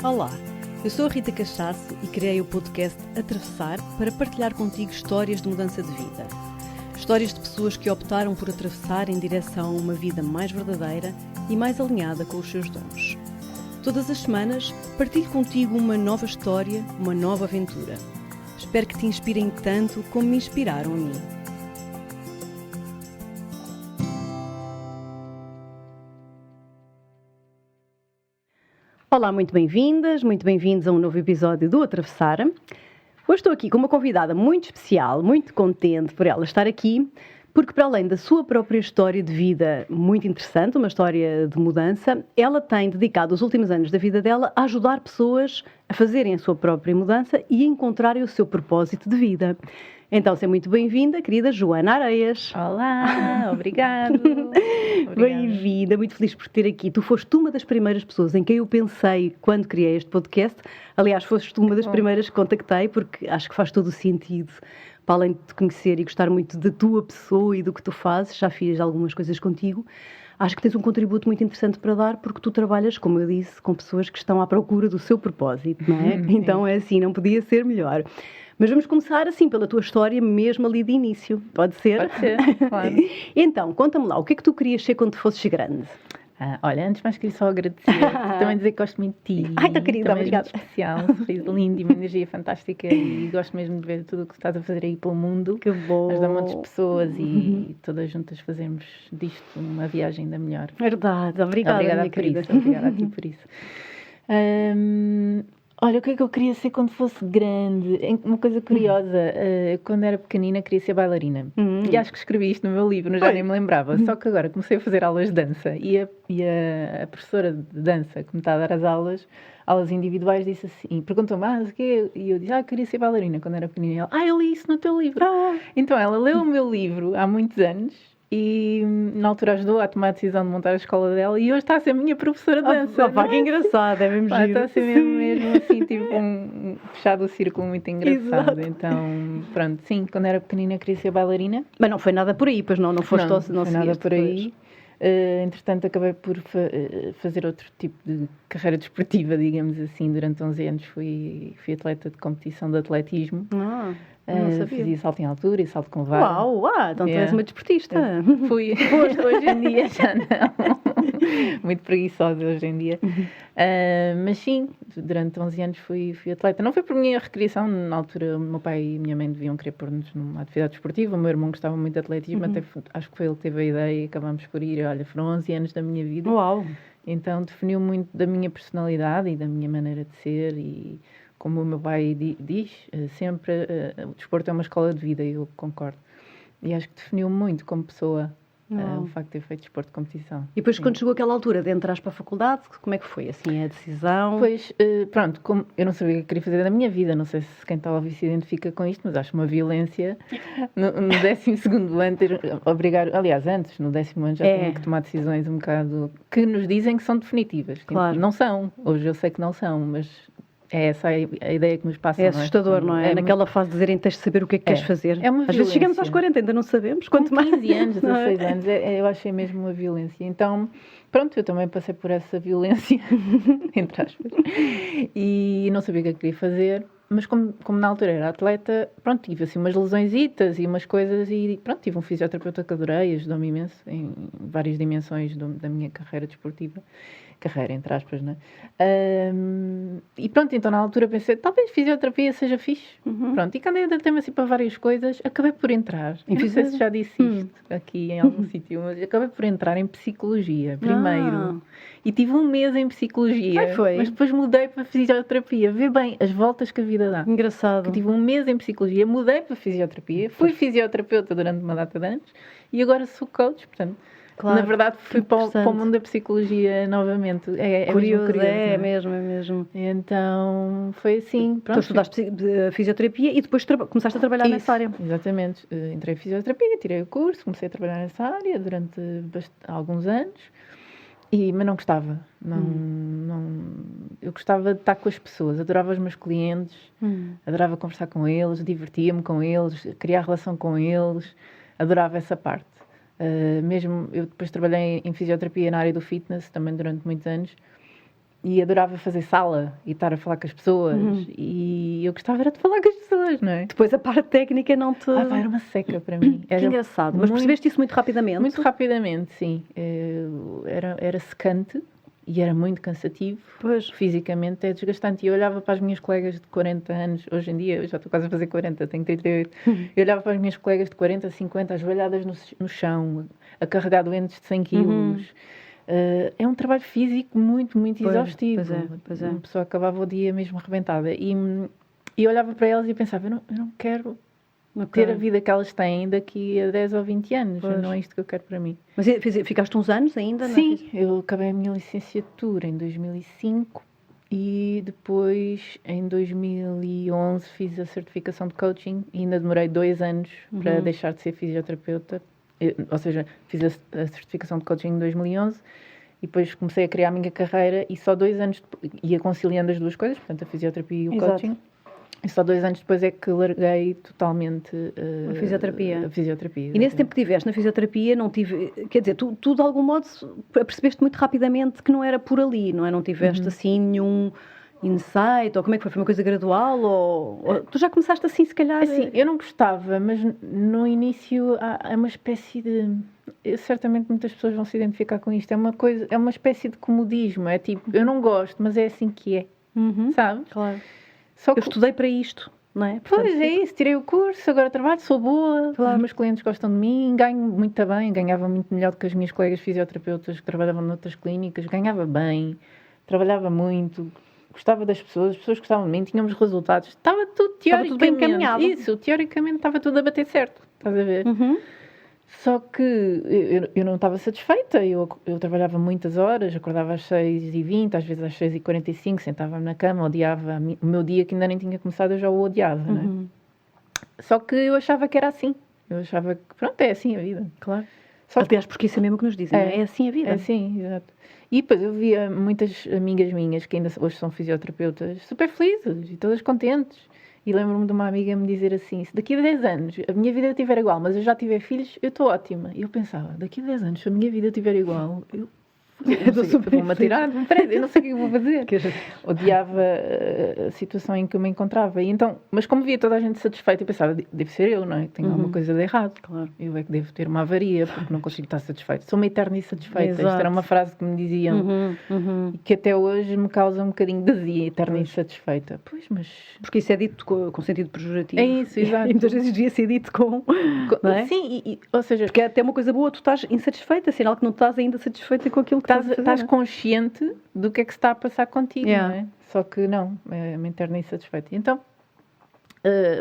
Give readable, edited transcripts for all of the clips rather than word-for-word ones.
Olá, eu sou a Rita Cachaço e criei o podcast Atravessar para partilhar contigo histórias de mudança de vida. Histórias de pessoas que optaram por atravessar em direção a uma vida mais verdadeira e mais alinhada com os seus dons. Todas as semanas partilho contigo uma nova história, uma nova aventura. Espero que te inspirem tanto como me inspiraram a mim. Olá, muito bem-vindas, muito bem-vindos a um novo episódio do Atravessar. Hoje estou aqui com uma convidada muito especial, muito contente por ela estar aqui, porque para além da sua própria história de vida muito interessante, uma história de mudança, ela tem dedicado os últimos anos da vida dela a ajudar pessoas a fazerem a sua própria mudança e a encontrarem o seu propósito de vida. Então, seja muito bem-vinda, querida Joana Areias. Olá, obrigado. Bem-vinda, muito feliz por ter aqui. Tu foste uma das primeiras pessoas em quem eu pensei quando criei este podcast. Aliás, foste uma das primeiras que contactei, porque acho que faz todo o sentido. Para além de te conhecer e gostar muito da tua pessoa e do que tu fazes, já fiz algumas coisas contigo, acho que tens um contributo muito interessante para dar, porque tu trabalhas, como eu disse, com pessoas que estão à procura do seu propósito, não é? Então é assim, não podia ser melhor. Mas vamos começar assim, pela tua história mesmo ali de início, pode ser? Pode ser, claro. Então, conta-me lá, o que é que tu querias ser quando fosses grande? Olha, antes de mais queria só agradecer, também dizer que gosto muito de ti. Ai, tá querida, também obrigada. É muito especial, um sorriso lindo e uma energia fantástica e gosto mesmo de ver tudo o que estás a fazer aí pelo mundo. Que bom. Ajudar muitas pessoas e todas juntas fazermos disto uma viagem da melhor. Verdade, obrigada minha por querida. isso, obrigada a ti por isso. Olha, o que é que eu queria ser quando fosse grande? Uma coisa curiosa, quando era pequenina queria ser bailarina. E acho que escrevi isto no meu livro, já nem me lembrava. Só que agora comecei a fazer aulas de dança e a professora de dança que me está a dar as aulas individuais, disse assim, perguntou-me, o quê? E eu disse, queria ser bailarina quando era pequenina. E ela, eu li isso no teu livro. Então ela leu o meu livro há muitos anos e na altura ajudou a tomar a decisão de montar a escola dela e hoje está a ser a minha professora de dança. Que engraçado, é mesmo giro. Está a ser mesmo assim, tipo fechado o círculo muito engraçado. Exato. Então, pronto, sim, quando era pequenina queria ser bailarina. Mas não foi nada por aí, pois não foste não não foi nada por aí. Entretanto, acabei por fazer outro tipo de carreira desportiva, digamos assim. Durante 11 anos fui atleta de competição de atletismo. Não sabia. Fazia salto em altura e salto com vara. Então tu és uma desportista. Fui. Hoje em dia já não. Muito preguiçosa hoje em dia. Mas sim, durante 11 anos fui atleta. Não foi por minha recriação. Na altura, o meu pai e a minha mãe deviam querer pôr-nos numa atividade desportiva. O meu irmão gostava muito de atletismo. Até acho que foi ele que teve a ideia e acabámos por ir. Olha, foram 11 anos da minha vida. Uau! Então definiu muito da minha personalidade e da minha maneira de ser e... Como o meu pai diz sempre, o desporto é uma escola de vida, e eu concordo. E acho que definiu muito como pessoa o facto de ter feito desporto de competição. E depois, quando chegou aquela altura de entrares para a faculdade, como é que foi, assim, a decisão? Pois, pronto, como eu não sabia o que queria fazer da minha vida, não sei se quem está a ouvir se identifica com isto, mas acho uma violência no 12º ano obrigar, aliás, antes, no 10º ano já tinha que tomar decisões um bocado que nos dizem que são definitivas. Claro. Não são, hoje eu sei que não são, mas... É essa a ideia que nos passa, É assustador, não é? Naquela fase de dizerem, tens de saber o que é que queres fazer. É uma Às vezes chegamos aos 40, ainda não sabemos. Quanto com 15 mais... anos, 16 anos, eu achei mesmo uma violência. Então, pronto, eu também passei por essa violência, entre aspas, e não sabia o que eu queria fazer. Mas como na altura era atleta, pronto, tive assim umas lesõesitas e umas coisas e pronto, tive um fisioterapeuta que adorei, ajudou-me imenso em várias dimensões da minha carreira desportiva. Carreira, entre aspas, né? E pronto, então na altura pensei, talvez fisioterapia seja fixe. Pronto, e candidatei-me assim para várias coisas, acabei por entrar. Não sei se já disse isto aqui em algum sítio, mas acabei por entrar em psicologia primeiro. E tive um mês em psicologia, mas depois mudei para fisioterapia. Vê bem as voltas que a vida dá. Engraçado. Que tive um mês em psicologia, mudei para fisioterapia, fui fisioterapeuta durante uma data de anos e agora sou coach, portanto... Claro, na verdade fui para o mundo da psicologia novamente. É curioso, mesmo curioso, é mesmo. Então foi assim. Pronto, tu estudaste fisioterapia e depois começaste a trabalhar nessa área. Exatamente. Entrei em fisioterapia, tirei o curso, comecei a trabalhar nessa área durante alguns anos. Mas não gostava. eu gostava de estar com as pessoas, adorava os meus clientes, adorava conversar com eles, divertia-me com eles, criar relação com eles, adorava essa parte. Mesmo eu depois trabalhei em fisioterapia na área do fitness também durante muitos anos e adorava fazer sala e estar a falar com as pessoas e eu gostava era de falar com as pessoas, não é? Depois a parte técnica não te... Era uma seca para mim. Que engraçado, mas percebeste isso muito rapidamente? Muito rapidamente, sim. Era secante e era muito cansativo. Pois. Fisicamente é desgastante. E eu olhava para as minhas colegas de 40 anos, hoje em dia, eu já estou quase a fazer 40, tenho 38. Eu olhava para as minhas colegas de 40, 50, ajoelhadas no chão, a carregar doentes de 100 quilos. É um trabalho físico muito, muito exaustivo. Pois é. Uma pessoa acabava o dia mesmo arrebentada. E eu olhava para elas e pensava, eu não quero ter a vida que elas têm daqui a 10 ou 20 anos. Não é isto que eu quero para mim. Mas ficaste uns anos ainda? Sim, eu acabei a minha licenciatura em 2005 e depois, em 2011, fiz a certificação de coaching e ainda demorei 2 anos para deixar de ser fisioterapeuta. Ou seja, fiz a certificação de coaching em 2011 e depois comecei a criar a minha carreira e só 2 anos ia conciliando as duas coisas, portanto a fisioterapia e o coaching. E só 2 anos depois é que larguei totalmente a fisioterapia. E nesse tempo que estiveste na fisioterapia, não tive... Quer dizer, tu de algum modo percebeste muito rapidamente que não era por ali, não é? Não tiveste assim nenhum insight, ou como é que foi? Foi uma coisa gradual? Ou tu já começaste assim, se calhar... Assim, eu não gostava, mas no início há uma espécie de... Certamente muitas pessoas vão se identificar com isto. É uma espécie de comodismo. É tipo, eu não gosto, mas é assim que é. Sabe? Claro. Só que eu estudei para isto, não é? Portanto, pois é isso, tirei o curso, agora trabalho, sou boa, os meus clientes gostam de mim, ganho muito bem, ganhava muito melhor do que as minhas colegas fisioterapeutas que trabalhavam noutras clínicas, ganhava bem, trabalhava muito, gostava das pessoas, as pessoas gostavam de mim, tínhamos resultados, estava tudo teoricamente, estava tudo bem encaminhado. Isso, teoricamente estava tudo a bater certo, estás a ver? Só que eu não estava satisfeita, eu trabalhava muitas horas, acordava às 6h20, às vezes às 6h45, sentava-me na cama, odiava o meu dia que ainda nem tinha começado, eu já o odiava, não é? Só que eu achava que era assim, eu achava que pronto, é assim a vida. Claro. Aliás, porque isso é mesmo que nos dizem, é assim a vida. É assim, exato. E depois eu via muitas amigas minhas que ainda hoje são fisioterapeutas super felizes e todas contentes. E lembro-me de uma amiga me dizer assim, se daqui a 10 anos a minha vida estiver igual, mas eu já tiver filhos, eu estou ótima. E eu pensava, daqui a 10 anos, se a minha vida estiver igual, eu vou-me atirar de um prédio, eu não sei o que eu vou fazer. Odiava a situação em que eu me encontrava. E então, mas como via toda a gente satisfeita, eu pensava, deve ser eu, não é? Tenho alguma coisa de errado. Claro. Eu é que devo ter uma avaria, porque não consigo estar satisfeita. Sou uma eterna insatisfeita. Isto era uma frase que me diziam e que até hoje me causa um bocadinho de azia, eterna insatisfeita. Pois, mas... Porque isso é dito com sentido pejorativo. É isso, exato. E muitas vezes devia ser dito com... Não é? Sim, ou seja... Porque é até uma coisa boa, tu estás insatisfeita, sinal que não estás ainda satisfeita com aquilo que estás consciente do que é que se está a passar contigo, não é? Só que não, é uma interna insatisfeita. Então,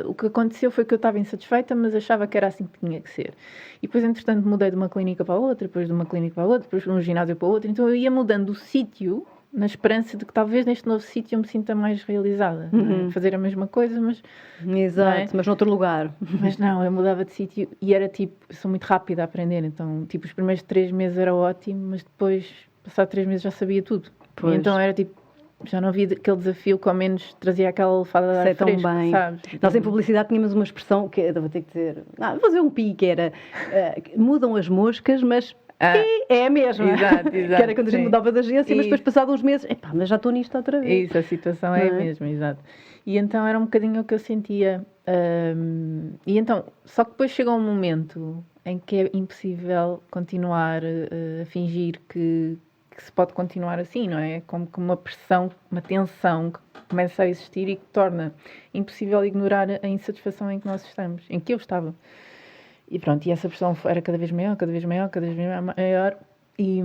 o que aconteceu foi que eu estava insatisfeita, mas achava que era assim que tinha que ser. E depois, entretanto, mudei de uma clínica para a outra, depois de uma clínica para a outra, depois de um ginásio para a outra. Então, eu ia mudando o sítio, na esperança de que talvez neste novo sítio eu me sinta mais realizada. Não é? Fazer a mesma coisa, mas... Exato, mas noutro lugar. Mas não, eu mudava de sítio e era tipo... Eu sou muito rápida a aprender, então, tipo, os primeiros 3 meses era ótimo, mas depois... Passado 3 meses já sabia tudo. E então era tipo, já não havia aquele desafio que ao menos trazia aquela alfada de ar fresco, tão bem. Sabes? Nós em publicidade tínhamos uma expressão que eu vou ter que dizer, vou fazer um pi, que era mudam as moscas, mas é a mesma. Exato. Que era quando a gente mudava de agência, mas depois passados uns meses, mas já estou nisto outra vez. Isso, a situação é a mesma, exato. E então era um bocadinho o que eu sentia. E então, só que depois chegou um momento em que é impossível continuar a fingir que se pode continuar assim, não é? Como que uma pressão, uma tensão que começa a existir e que torna impossível ignorar a insatisfação em que nós estamos, em que eu estava. E pronto, e essa pressão era cada vez maior, e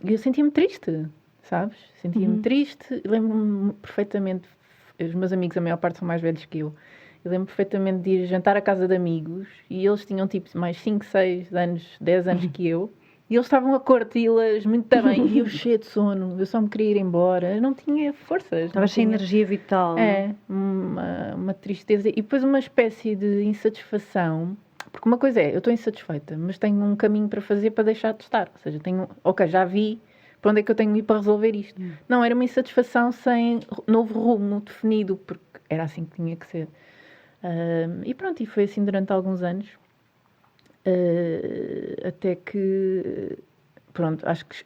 eu sentia-me triste, sabes? Sentia-me triste, lembro-me perfeitamente, os meus amigos, a maior parte são mais velhos que eu lembro perfeitamente de ir jantar à casa de amigos e eles tinham tipo mais 5, 6 anos, 10 anos que eu. E eles estavam a curti-las muito bem. E eu cheia de sono. Eu só me queria ir embora. Eu não tinha forças. Estavas sem energia vital. Uma tristeza. E depois uma espécie de insatisfação. Porque uma coisa é, eu estou insatisfeita, mas tenho um caminho para fazer para deixar de estar. Ou seja, já vi para onde é que eu tenho de ir para resolver isto? Não, era uma insatisfação sem novo rumo definido, porque era assim que tinha que ser. E pronto, e foi assim durante alguns anos. Até que, pronto, acho que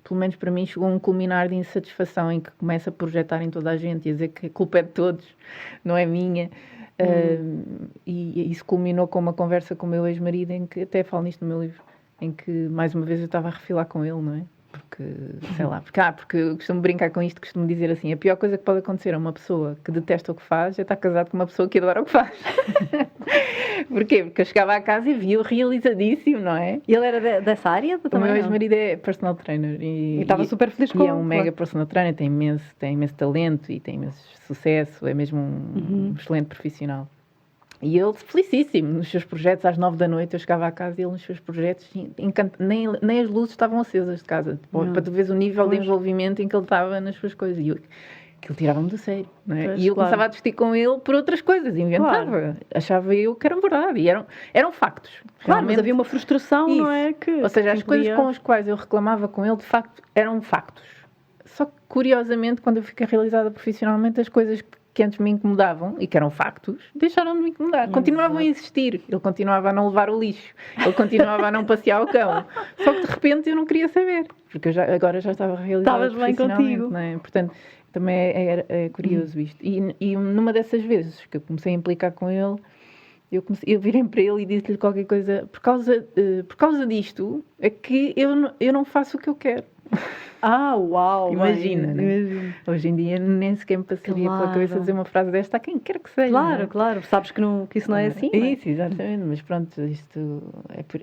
pelo menos para mim chegou um culminar de insatisfação em que começa a projetar em toda a gente e a dizer que a culpa é de todos, não é minha. E isso culminou com uma conversa com o meu ex-marido, em que até falo nisto no meu livro, em que mais uma vez eu estava a refilar com ele, não é? Porque, sei lá, porque eu costumo brincar com isto, costumo dizer assim, a pior coisa que pode acontecer a uma pessoa que detesta o que faz é estar casado com uma pessoa que adora o que faz. Porquê? Porque eu chegava à casa e via-o realizadíssimo, não é? E ele era dessa área O também? meu ex-marido é personal trainer. E estava super feliz com ele. E é um mega personal trainer, tem imenso talento e tem imenso sucesso, é mesmo um excelente profissional. E ele felicíssimo nos seus projetos, às 9 da noite eu chegava à casa e ele nos seus projetos, nem as luzes estavam acesas de casa, para tu veres o nível de envolvimento em que ele estava nas suas coisas. E aquilo tirava-me do sério, não é? E eu começava a discutir com ele por outras coisas, inventava, achava eu que eram verdade, e eram factos. Claro, mas havia uma frustração, não é? Ou seja, as coisas com as quais eu reclamava com ele, de facto, eram factos. Só que, curiosamente, quando eu fiquei realizada profissionalmente, as coisas que antes me incomodavam, e que eram factos, deixaram de me incomodar. Continuavam a existir. Ele continuava a não levar o lixo. Ele continuava a não passear o cão. Só que, de repente, eu não queria saber. Porque agora já estava realizada profissionalmente. Estavas bem contigo. Não é? Portanto, também é curioso isto. E numa dessas vezes que eu comecei a implicar com ele, eu virei para ele e disse-lhe qualquer coisa. Por causa disto, é que eu não faço o que eu quero. Uau! Imagina, né? Hoje em dia nem sequer me passaria pela cabeça dizer uma frase desta a quem quer que seja. Claro. Sabes que isso não é assim, não é? Isso, exatamente. Mas pronto,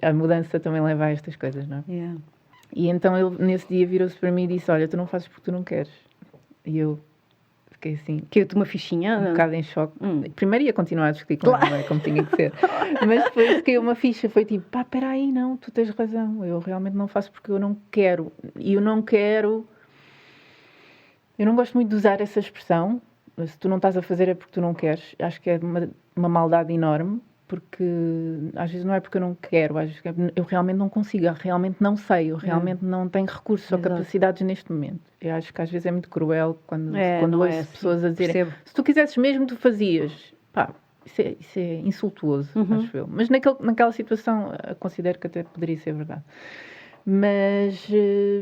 a mudança também leva a estas coisas, não é? Yeah. E então ele, nesse dia, virou-se para mim e disse, olha, tu não fazes porque tu não queres. E eu fiquei assim... Caiu-te uma fichinha? Um bocado em choque. Primeiro ia continuar a discutir com ele, não é? Como tinha que ser. Mas depois caiu uma ficha, foi tipo, espera aí, não, tu tens razão. Eu realmente não faço porque eu não quero. E eu não quero... Eu não gosto muito de usar essa expressão. Se tu não estás a fazer é porque tu não queres. Acho que é uma maldade enorme. Porque às vezes não é porque eu não quero, às vezes eu realmente não consigo, eu realmente não sei, eu realmente não tenho recursos ou capacidades neste momento. Eu acho que às vezes é muito cruel quando ouço pessoas a dizerem, se tu quisesses mesmo, tu fazias. Pá, isso é insultuoso, acho eu. Mas naquela situação considero que até poderia ser verdade. Mas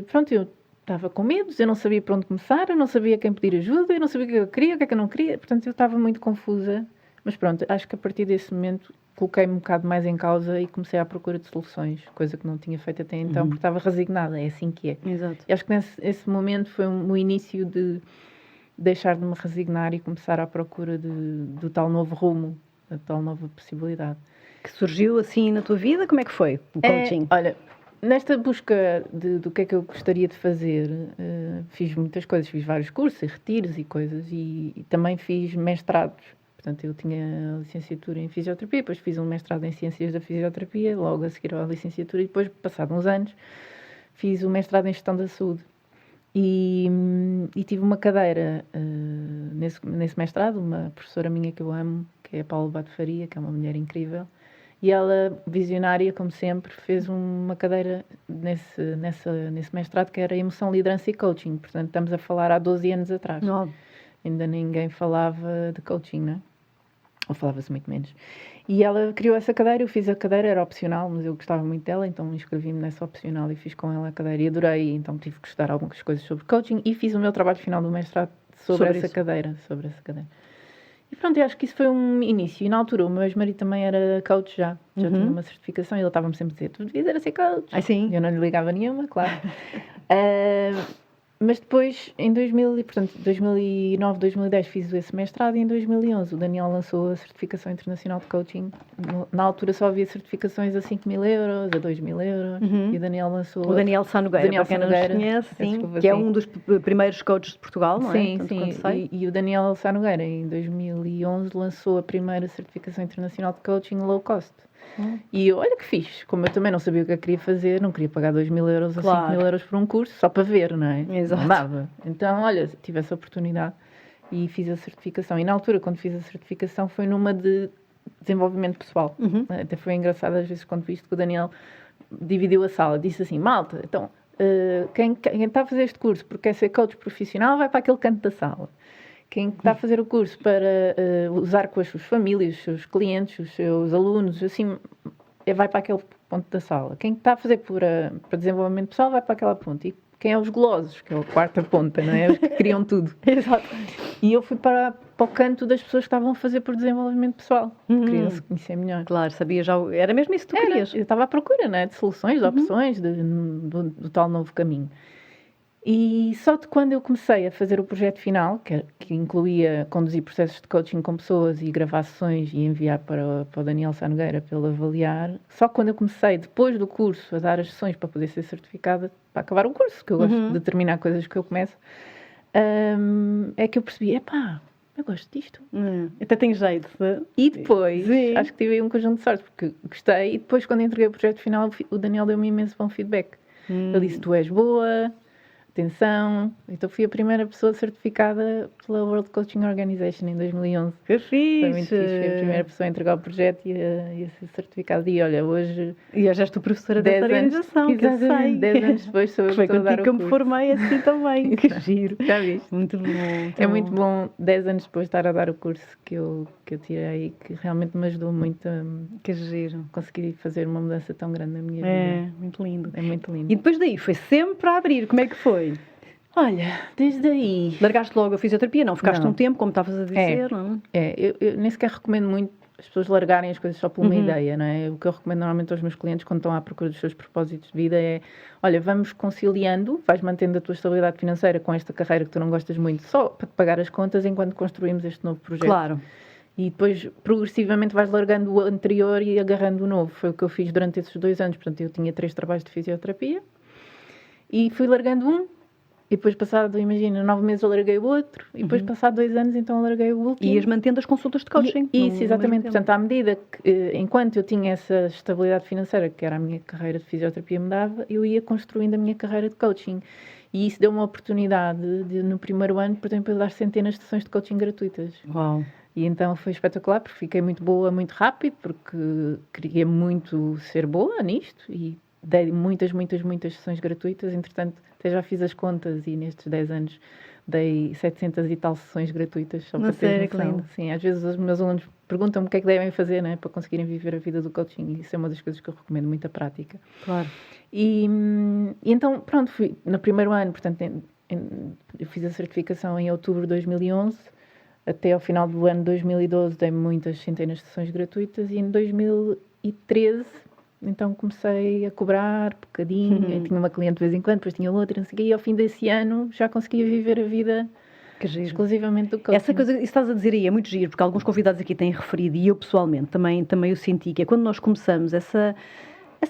pronto, eu estava com medos, eu não sabia para onde começar, eu não sabia quem pedir ajuda, eu não sabia o que eu queria, o que é que eu não queria, portanto eu estava muito confusa. Mas pronto, acho que a partir desse momento coloquei-me um bocado mais em causa e comecei à procura de soluções, coisa que não tinha feito até então, porque estava resignada, é assim que é. Exato. E acho que esse momento foi o início de deixar de me resignar e começar à procura do tal novo rumo, da tal nova possibilidade. Que surgiu assim na tua vida? Como é que foi o coaching? Olha, nesta busca do que é que eu gostaria de fazer, fiz muitas coisas, fiz vários cursos, retiros e coisas, e também fiz mestrados. Portanto, eu tinha licenciatura em fisioterapia, depois fiz um mestrado em ciências da fisioterapia, logo a seguir à licenciatura, e depois, passados uns anos, fiz o mestrado em gestão da saúde. E tive uma cadeira nesse mestrado, uma professora minha que eu amo, que é a Paula Bato Faria, que é uma mulher incrível, e ela, visionária, como sempre, fez uma cadeira nesse mestrado que era Emoção, Liderança e Coaching. Portanto, estamos a falar há 12 anos atrás. Não. Ainda ninguém falava de coaching, não é? Ou falava-se muito menos. E ela criou essa cadeira, eu fiz a cadeira, era opcional, mas eu gostava muito dela, então inscrevi-me nessa opcional e fiz com ela a cadeira e adorei, então tive que estudar algumas coisas sobre coaching e fiz o meu trabalho final do mestrado sobre essa cadeira. E pronto, eu acho que isso foi um início. E na altura, o meu ex-marido também era coach já tinha uma certificação e ele estava-me sempre a dizer, tu devias era ser coach. Sim. Eu não lhe ligava nenhuma, claro. Mas depois, em 2009, 2010 fiz esse mestrado e em 2011 o Daniel lançou a certificação internacional de coaching. Na altura só havia certificações a 5.000 euros, a 2.000 euros e o Daniel lançou... O Daniel Sá Nogueira, para quem não nos conhece, que é um dos primeiros coaches de Portugal, não é? Sim. E o Daniel Sá Nogueira, em 2011, lançou a primeira certificação internacional de coaching low cost. E eu, olha que fixe, como eu também não sabia o que eu queria fazer, não queria pagar 2.000 euros ou 5.000 euros por um curso, só para ver, não é? Exato. Não dava. Então, olha, tive essa oportunidade e fiz a certificação. E na altura, quando fiz a certificação, foi numa de desenvolvimento pessoal. Até foi engraçado às vezes quando vi isto que o Daniel dividiu a sala, disse assim, malta, então, quem está a fazer este curso porque quer ser coach profissional vai para aquele canto da sala. Quem está a fazer o curso para usar com as suas famílias, os seus clientes, os seus alunos, assim, vai para aquele ponto da sala. Quem está a fazer para desenvolvimento pessoal vai para aquela ponta. E quem é os golosos, que é a quarta ponta, não é? Os que criam tudo. Exato. E eu fui para o canto das pessoas que estavam a fazer por desenvolvimento pessoal. Queriam se conhecer melhor. Claro, sabia já. Era mesmo isso que tu querias. Eu estava à procura, não é? De soluções, de opções, do tal novo caminho. E só de quando eu comecei a fazer o projeto final, que incluía conduzir processos de coaching com pessoas e gravar sessões e enviar para o Daniel Sá Nogueira para ele avaliar, só quando eu comecei, depois do curso, a dar as sessões para poder ser certificada, para acabar o curso, que eu gosto de determinar coisas que eu começo, é que eu percebi, eu gosto disto. Até tenho jeito. E depois, Sim. acho que tive aí um conjunto de sorte, porque gostei, e depois quando entreguei o projeto final, o Daniel deu-me imenso bom feedback. Ele disse, tu és boa, atenção. Então fui a primeira pessoa certificada pela World Coaching Organization em 2011. Que fixe! Foi muito fixe. Fui a primeira pessoa a entregar o projeto e a ser certificada. E olha, hoje... E hoje és tu professora dessa organização, que eu sei. 10 anos depois sou eu que estou a dar o curso. Foi contigo que eu me formei assim também. Que giro. Já viste? Muito bom. É muito bom, 10 anos depois, estar a dar o curso que eu tirei, que realmente me ajudou muito a Que giro. conseguir fazer uma mudança tão grande na minha É, vida. muito lindo. É muito lindo. E depois daí, foi sempre a abrir. Como é que foi? Olha, desde aí... Largaste logo a fisioterapia? Não, ficaste Não. um tempo, como estavas a dizer, não? Eu nem sequer recomendo muito as pessoas largarem as coisas só por uma ideia, não é? O que eu recomendo normalmente aos meus clientes quando estão à procura dos seus propósitos de vida é, olha, vamos conciliando, vais mantendo a tua estabilidade financeira com esta carreira que tu não gostas muito, só para te pagar as contas enquanto construímos este novo projeto. Claro. E depois, progressivamente, vais largando o anterior e agarrando o novo. Foi o que eu fiz durante esses 2 anos. Portanto, eu tinha 3 trabalhos de fisioterapia e fui largando um. E depois, passado, imagina, 9 meses eu larguei o outro. E depois, passado 2 anos, então eu larguei o último. E ias mantendo as consultas de coaching. Isso, exatamente. Portanto, à medida que, enquanto eu tinha essa estabilidade financeira, que era a minha carreira de fisioterapia me dava, eu ia construindo a minha carreira de coaching. E isso deu uma oportunidade de, no primeiro ano, por exemplo, eu dar centenas de sessões de coaching gratuitas. Uau. E então foi espetacular, porque fiquei muito boa muito rápido, porque queria muito ser boa nisto e dei muitas sessões gratuitas. Entretanto, até já fiz as contas e nestes 10 anos dei 700 e tal sessões gratuitas. Só para ter noção. Sim, às vezes os meus alunos perguntam-me o que é que devem fazer, né, para conseguirem viver a vida do coaching. E isso é uma das coisas que eu recomendo, muita prática. Claro. E então, pronto, fui no primeiro ano, portanto, eu fiz a certificação em outubro de 2011. Até ao final do ano de 2012 dei muitas centenas de sessões gratuitas e em 2013 então comecei a cobrar um bocadinho. Eu tinha uma cliente de vez em quando, depois tinha outra, não sei o quê, e ao fim desse ano já conseguia viver a vida exclusivamente do coaching. Essa coisa, isso estás a dizer aí, é muito giro, porque alguns convidados aqui têm referido, e eu pessoalmente também eu senti, que é quando nós começamos essa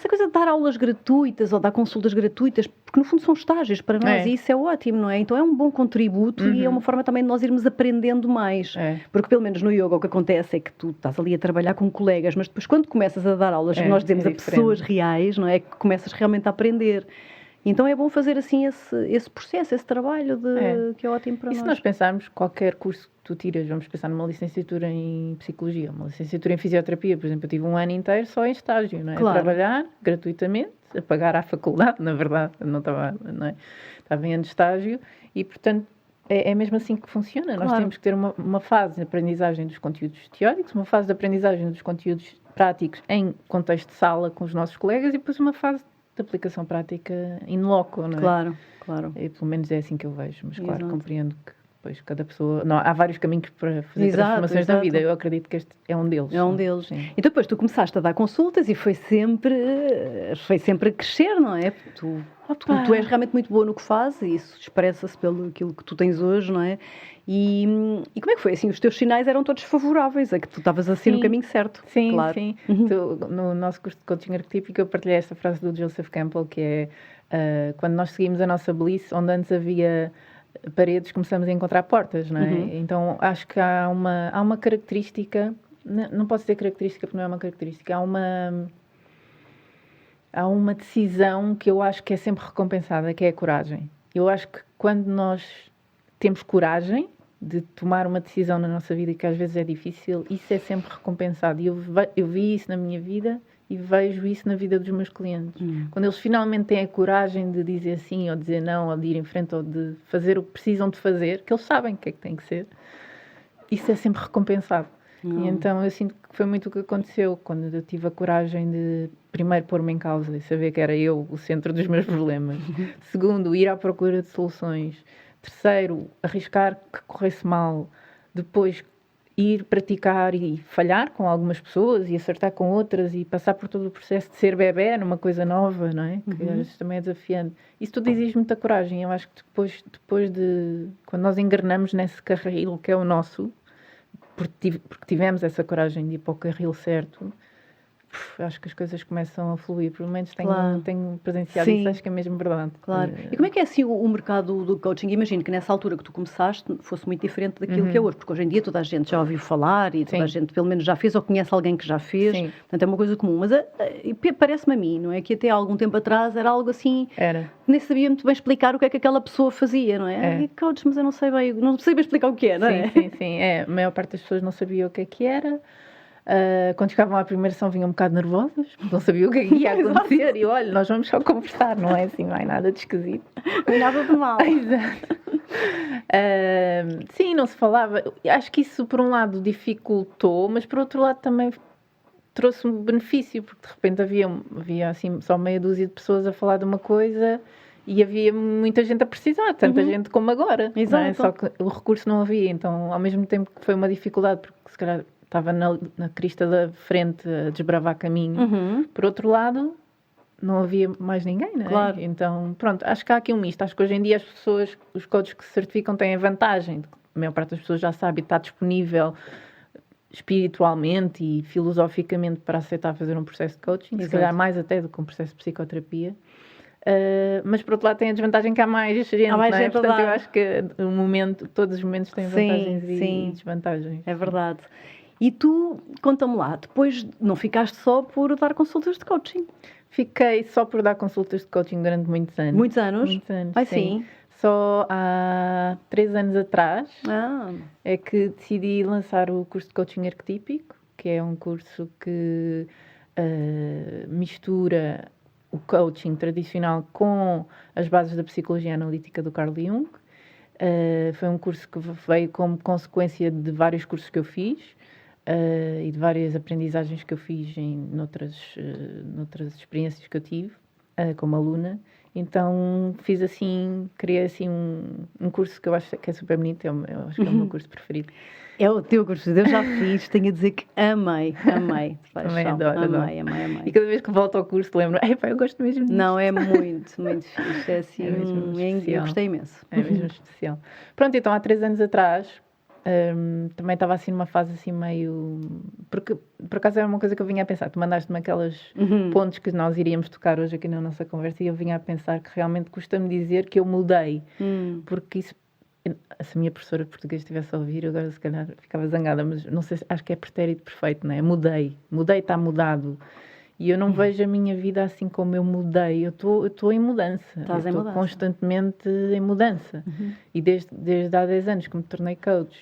coisa de dar aulas gratuitas ou dar consultas gratuitas, porque no fundo são estágios para nós e isso é ótimo, não é? Então é um bom contributo e é uma forma também de nós irmos aprendendo mais. Porque pelo menos no yoga o que acontece é que tu estás ali a trabalhar com colegas, mas depois quando começas a dar aulas, nós dizemos a pessoas reais, não é? Que começas realmente a aprender. Então é bom fazer assim esse processo, esse trabalho que é ótimo para nós. E se nós pensarmos, qualquer curso que tu tiras, vamos pensar numa licenciatura em psicologia, uma licenciatura em fisioterapia, por exemplo, eu tive um ano inteiro só em estágio, não é? Claro. A trabalhar gratuitamente, a pagar à faculdade, na verdade, não estava, não é? Estava em ano de estágio e, portanto, é mesmo assim que funciona. Claro. Nós temos que ter uma fase de aprendizagem dos conteúdos teóricos, uma fase de aprendizagem dos conteúdos práticos em contexto de sala com os nossos colegas e depois uma fase de aplicação prática in loco, não é? Claro. E, pelo menos é assim que eu vejo, mas claro, compreendo que depois cada pessoa... Não, há vários caminhos para fazer transformações na vida, eu acredito que este é um deles. É um deles. Sim. E depois tu começaste a dar consultas e foi sempre a crescer, não é? Tu és realmente muito boa no que fazes e isso expressa-se pelo aquilo que tu tens hoje, não é? E como é que foi? Assim, os teus sinais eram todos favoráveis, é que tu estavas assim no caminho certo. Sim, claro. Sim. No nosso curso de coaching arquetípico eu partilhei esta frase do Joseph Campbell, que é quando nós seguimos a nossa bliss, onde antes havia paredes, começamos a encontrar portas, não é? Então acho que há uma característica, não posso dizer característica porque não é uma característica, há uma decisão que eu acho que é sempre recompensada, que é a coragem. Eu acho que quando nós temos coragem de tomar uma decisão na nossa vida e que às vezes é difícil, isso é sempre recompensado. E eu vi isso na minha vida e vejo isso na vida dos meus clientes. Quando eles finalmente têm a coragem de dizer sim, ou dizer não, ou de ir em frente, ou de fazer o que precisam de fazer, que eles sabem o que é que tem que ser, isso é sempre recompensado. E então eu sinto que foi muito o que aconteceu quando eu tive a coragem de, primeiro, pôr-me em causa e saber que era eu o centro dos meus problemas. Segundo, ir à procura de soluções. Terceiro, arriscar que corresse mal. Depois, ir praticar e falhar com algumas pessoas e acertar com outras e passar por todo o processo de ser bebé numa coisa nova, não é? Que às vezes também é desafiante. Isso tudo exige muita coragem. Eu acho que depois de... Quando nós engrenamos nesse carril que é o nosso, porque tivemos essa coragem de ir para o carril certo, acho que as coisas começam a fluir. Pelo menos tenho presenciado isso, acho que é mesmo verdade. Claro. E como é que é assim o mercado do coaching? Imagino que nessa altura que tu começaste fosse muito diferente daquilo que é hoje, porque hoje em dia toda a gente já ouviu falar e toda a gente pelo menos já fez ou conhece alguém que já fez, portanto é uma coisa comum. Mas parece-me a mim, não é? Que até há algum tempo atrás era algo assim, nem sabia muito bem explicar o que é que aquela pessoa fazia, não é? Coach, mas eu não sei bem explicar o que é, não é? Sim. A maior parte das pessoas não sabia o que é que era. Quando chegavam à primeira sessão vinham um bocado nervosas, não sabiam o que é que ia acontecer e olha, nós vamos só conversar, não é assim, não é nada de esquisito, não é nada de mal. Exato. Sim, não se falava. Acho que isso por um lado dificultou, mas por outro lado também trouxe um benefício, porque de repente havia assim só meia dúzia de pessoas a falar de uma coisa e havia muita gente a precisar, tanta gente como agora. Exato. Não é? Só que o recurso não havia, então ao mesmo tempo que foi uma dificuldade, porque se calhar estava na crista da frente a desbravar caminho. Por outro lado, não havia mais ninguém, não é? Claro. Então, pronto, acho que há aqui um misto. Acho que hoje em dia as pessoas, os coaches que se certificam têm a vantagem. A maior parte das pessoas já sabe e está disponível espiritualmente e filosoficamente para aceitar fazer um processo de coaching. Se calhar mais até do que um processo de psicoterapia. Mas por outro lado tem a desvantagem que há mais gente, não é? Portanto, eu acho que todos os momentos têm vantagens e desvantagens. É verdade. E tu, conta-me lá, depois não ficaste só por dar consultas de coaching? Fiquei só por dar consultas de coaching durante muitos anos. Muitos anos? Muitos anos, sim. Só há 3 anos atrás é que decidi lançar o curso de coaching arquetípico, que é um curso que mistura o coaching tradicional com as bases da psicologia analítica do Carl Jung. Foi um curso que veio como consequência de vários cursos que eu fiz. E de várias aprendizagens que eu fiz noutras experiências que eu tive como aluna. Então criei assim um curso que eu acho que é super bonito, eu acho que é o meu curso preferido. É o teu curso, eu já fiz, tenho a dizer que amei. Também adoro. Amei. E cada vez que volto ao curso lembro, eu gosto mesmo disto. Não, é muito, muito fixe, é assim, eu gostei imenso. É mesmo especial. Pronto, então há 3 anos atrás, também estava assim numa fase assim meio... Porque, por acaso, era uma coisa que eu vinha a pensar. Tu mandaste-me aquelas pontos que nós iríamos tocar hoje aqui na nossa conversa e eu vinha a pensar que realmente custa-me dizer que eu mudei. Porque isso... Se a minha professora de português estivesse a ouvir, agora se calhar ficava zangada, mas não sei, acho que é pretérito perfeito, não é? Mudei, está mudado. E eu não vejo a minha vida assim como eu mudei. Eu estou em mudança. Estou constantemente em mudança. E desde há 10 anos que me tornei coach,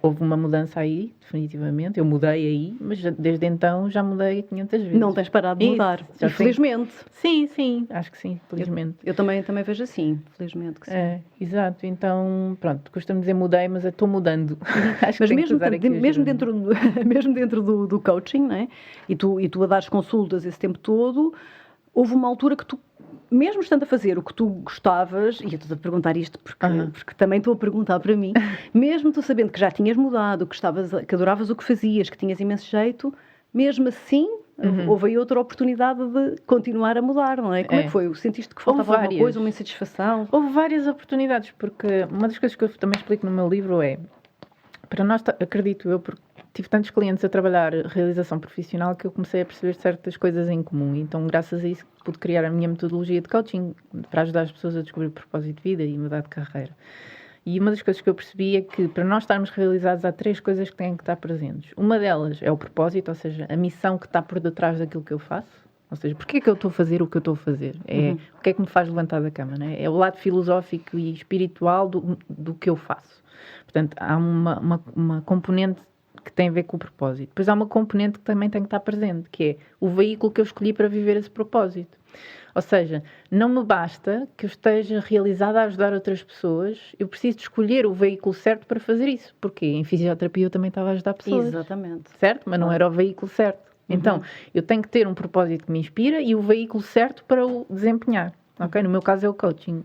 houve uma mudança aí, definitivamente. Eu mudei aí, mas desde então já mudei 500 vezes. Não tens parado de mudar, felizmente. Sim, acho que sim, felizmente. Eu também vejo assim, felizmente que sim. Exato, então, pronto, costumo dizer mudei, mas eu estou mudando. Acho mas mesmo dentro do coaching, não é? E tu a dares consultas esse tempo todo, houve uma altura que tu, mesmo estando a fazer o que tu gostavas, e eu estou a perguntar isto porque também estou a perguntar para mim, mesmo tu sabendo que já tinhas mudado, que adoravas o que fazias, que tinhas imenso jeito, mesmo assim, houve aí outra oportunidade de continuar a mudar, não é? Como é que foi? Sentiste que faltava alguma coisa, uma insatisfação? Houve várias oportunidades, porque uma das coisas que eu também explico no meu livro é, para nós, acredito eu, porque tive tantos clientes a trabalhar realização profissional que eu comecei a perceber certas coisas em comum. Então, graças a isso, pude criar a minha metodologia de coaching para ajudar as pessoas a descobrir o propósito de vida e mudar de carreira. E uma das coisas que eu percebi é que para nós estarmos realizados há 3 coisas que têm que estar presentes. Uma delas é o propósito, ou seja, a missão que está por detrás daquilo que eu faço. Ou seja, porquê é que eu estou a fazer o que eu estou a fazer? O que é que me faz levantar da cama, não é? É o lado filosófico e espiritual do que eu faço. Portanto, há uma componente que tem a ver com o propósito. Depois há uma componente que também tem que estar presente, que é o veículo que eu escolhi para viver esse propósito. Ou seja, não me basta que eu esteja realizada a ajudar outras pessoas, eu preciso de escolher o veículo certo para fazer isso. Porque em fisioterapia eu também estava a ajudar pessoas. Exatamente. Certo? Mas não era o veículo certo. Então, eu tenho que ter um propósito que me inspira e o veículo certo para o desempenhar. Ok? No meu caso é o coaching.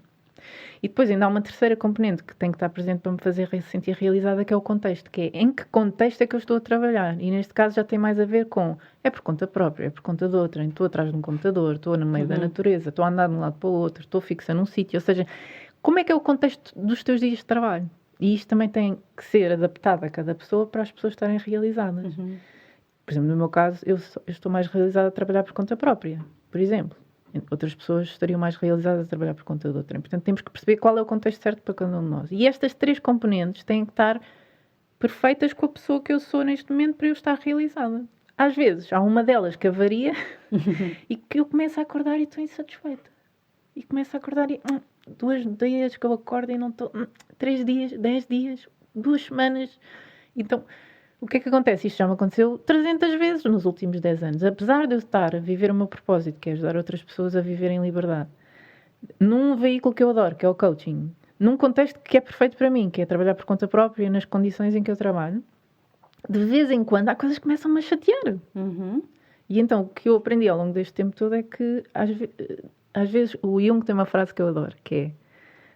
E depois ainda há uma terceira componente que tem que estar presente para me fazer sentir realizada, que é o contexto, que é em que contexto é que eu estou a trabalhar. E neste caso já tem mais a ver com, é por conta própria, é por conta de outra, estou atrás de um computador, estou no meio da natureza, estou a andar de um lado para o outro, estou fixa num sítio. Ou seja, como é que é o contexto dos teus dias de trabalho? E isto também tem que ser adaptado a cada pessoa para as pessoas estarem realizadas. Por exemplo, no meu caso, eu estou mais realizada a trabalhar por conta própria, por exemplo. Outras pessoas estariam mais realizadas a trabalhar por conta de outra. Portanto, temos que perceber qual é o contexto certo para cada um de nós. E estas 3 componentes têm que estar perfeitas com a pessoa que eu sou neste momento para eu estar realizada. Às vezes, há uma delas que avaria e que eu começo a acordar e estou insatisfeita. E começo a acordar e 2 dias que eu acordo e não estou... 3 dias, 10 dias, 2 semanas. Então... O que é que acontece? Isto já me aconteceu 300 vezes nos últimos 10 anos. Apesar de eu estar a viver o meu propósito, que é ajudar outras pessoas a viverem em liberdade, num veículo que eu adoro, que é o coaching, num contexto que é perfeito para mim, que é trabalhar por conta própria, nas condições em que eu trabalho, de vez em quando há coisas que começam-me a chatear. E então o que eu aprendi ao longo deste tempo todo é que às vezes o Jung tem uma frase que eu adoro, que é: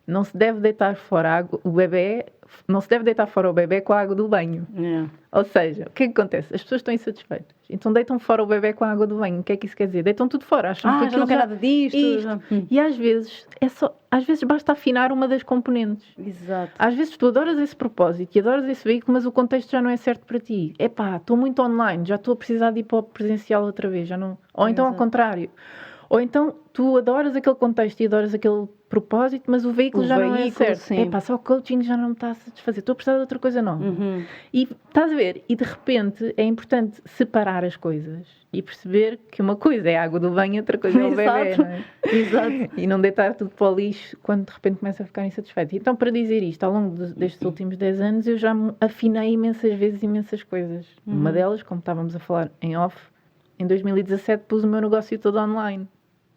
não se deve deitar fora o bebê com a água do banho. Ou seja, o que é que acontece? As pessoas estão insatisfeitas. Então deitam fora o bebê com a água do banho. O que é que isso quer dizer? Deitam tudo fora. Acham que já não quer nada disto. E às vezes, às vezes basta afinar uma das componentes. Exato. Às vezes tu adoras esse propósito e adoras esse veículo, mas o contexto já não é certo para ti. Epá, estou muito online, já estou a precisar de ir para o presencial outra vez. Já não... Ou então ao contrário. Ou então tu adoras aquele contexto e adoras aquele propósito, mas o veículo já não é certo. Sim. Epá, só o coaching já não me está a satisfazer. Estou a precisar de outra coisa nova. E estás a ver? E de repente é importante separar as coisas e perceber que uma coisa é a água do banho e outra coisa é o bebê. Não é? Exato. E não deitar tudo para o lixo quando de repente começa a ficar insatisfeito. Então, para dizer isto, ao longo destes últimos 10 anos, eu já me afinei imensas vezes imensas coisas. Uma delas, como estávamos a falar em off, em 2017 pus o meu negócio todo online.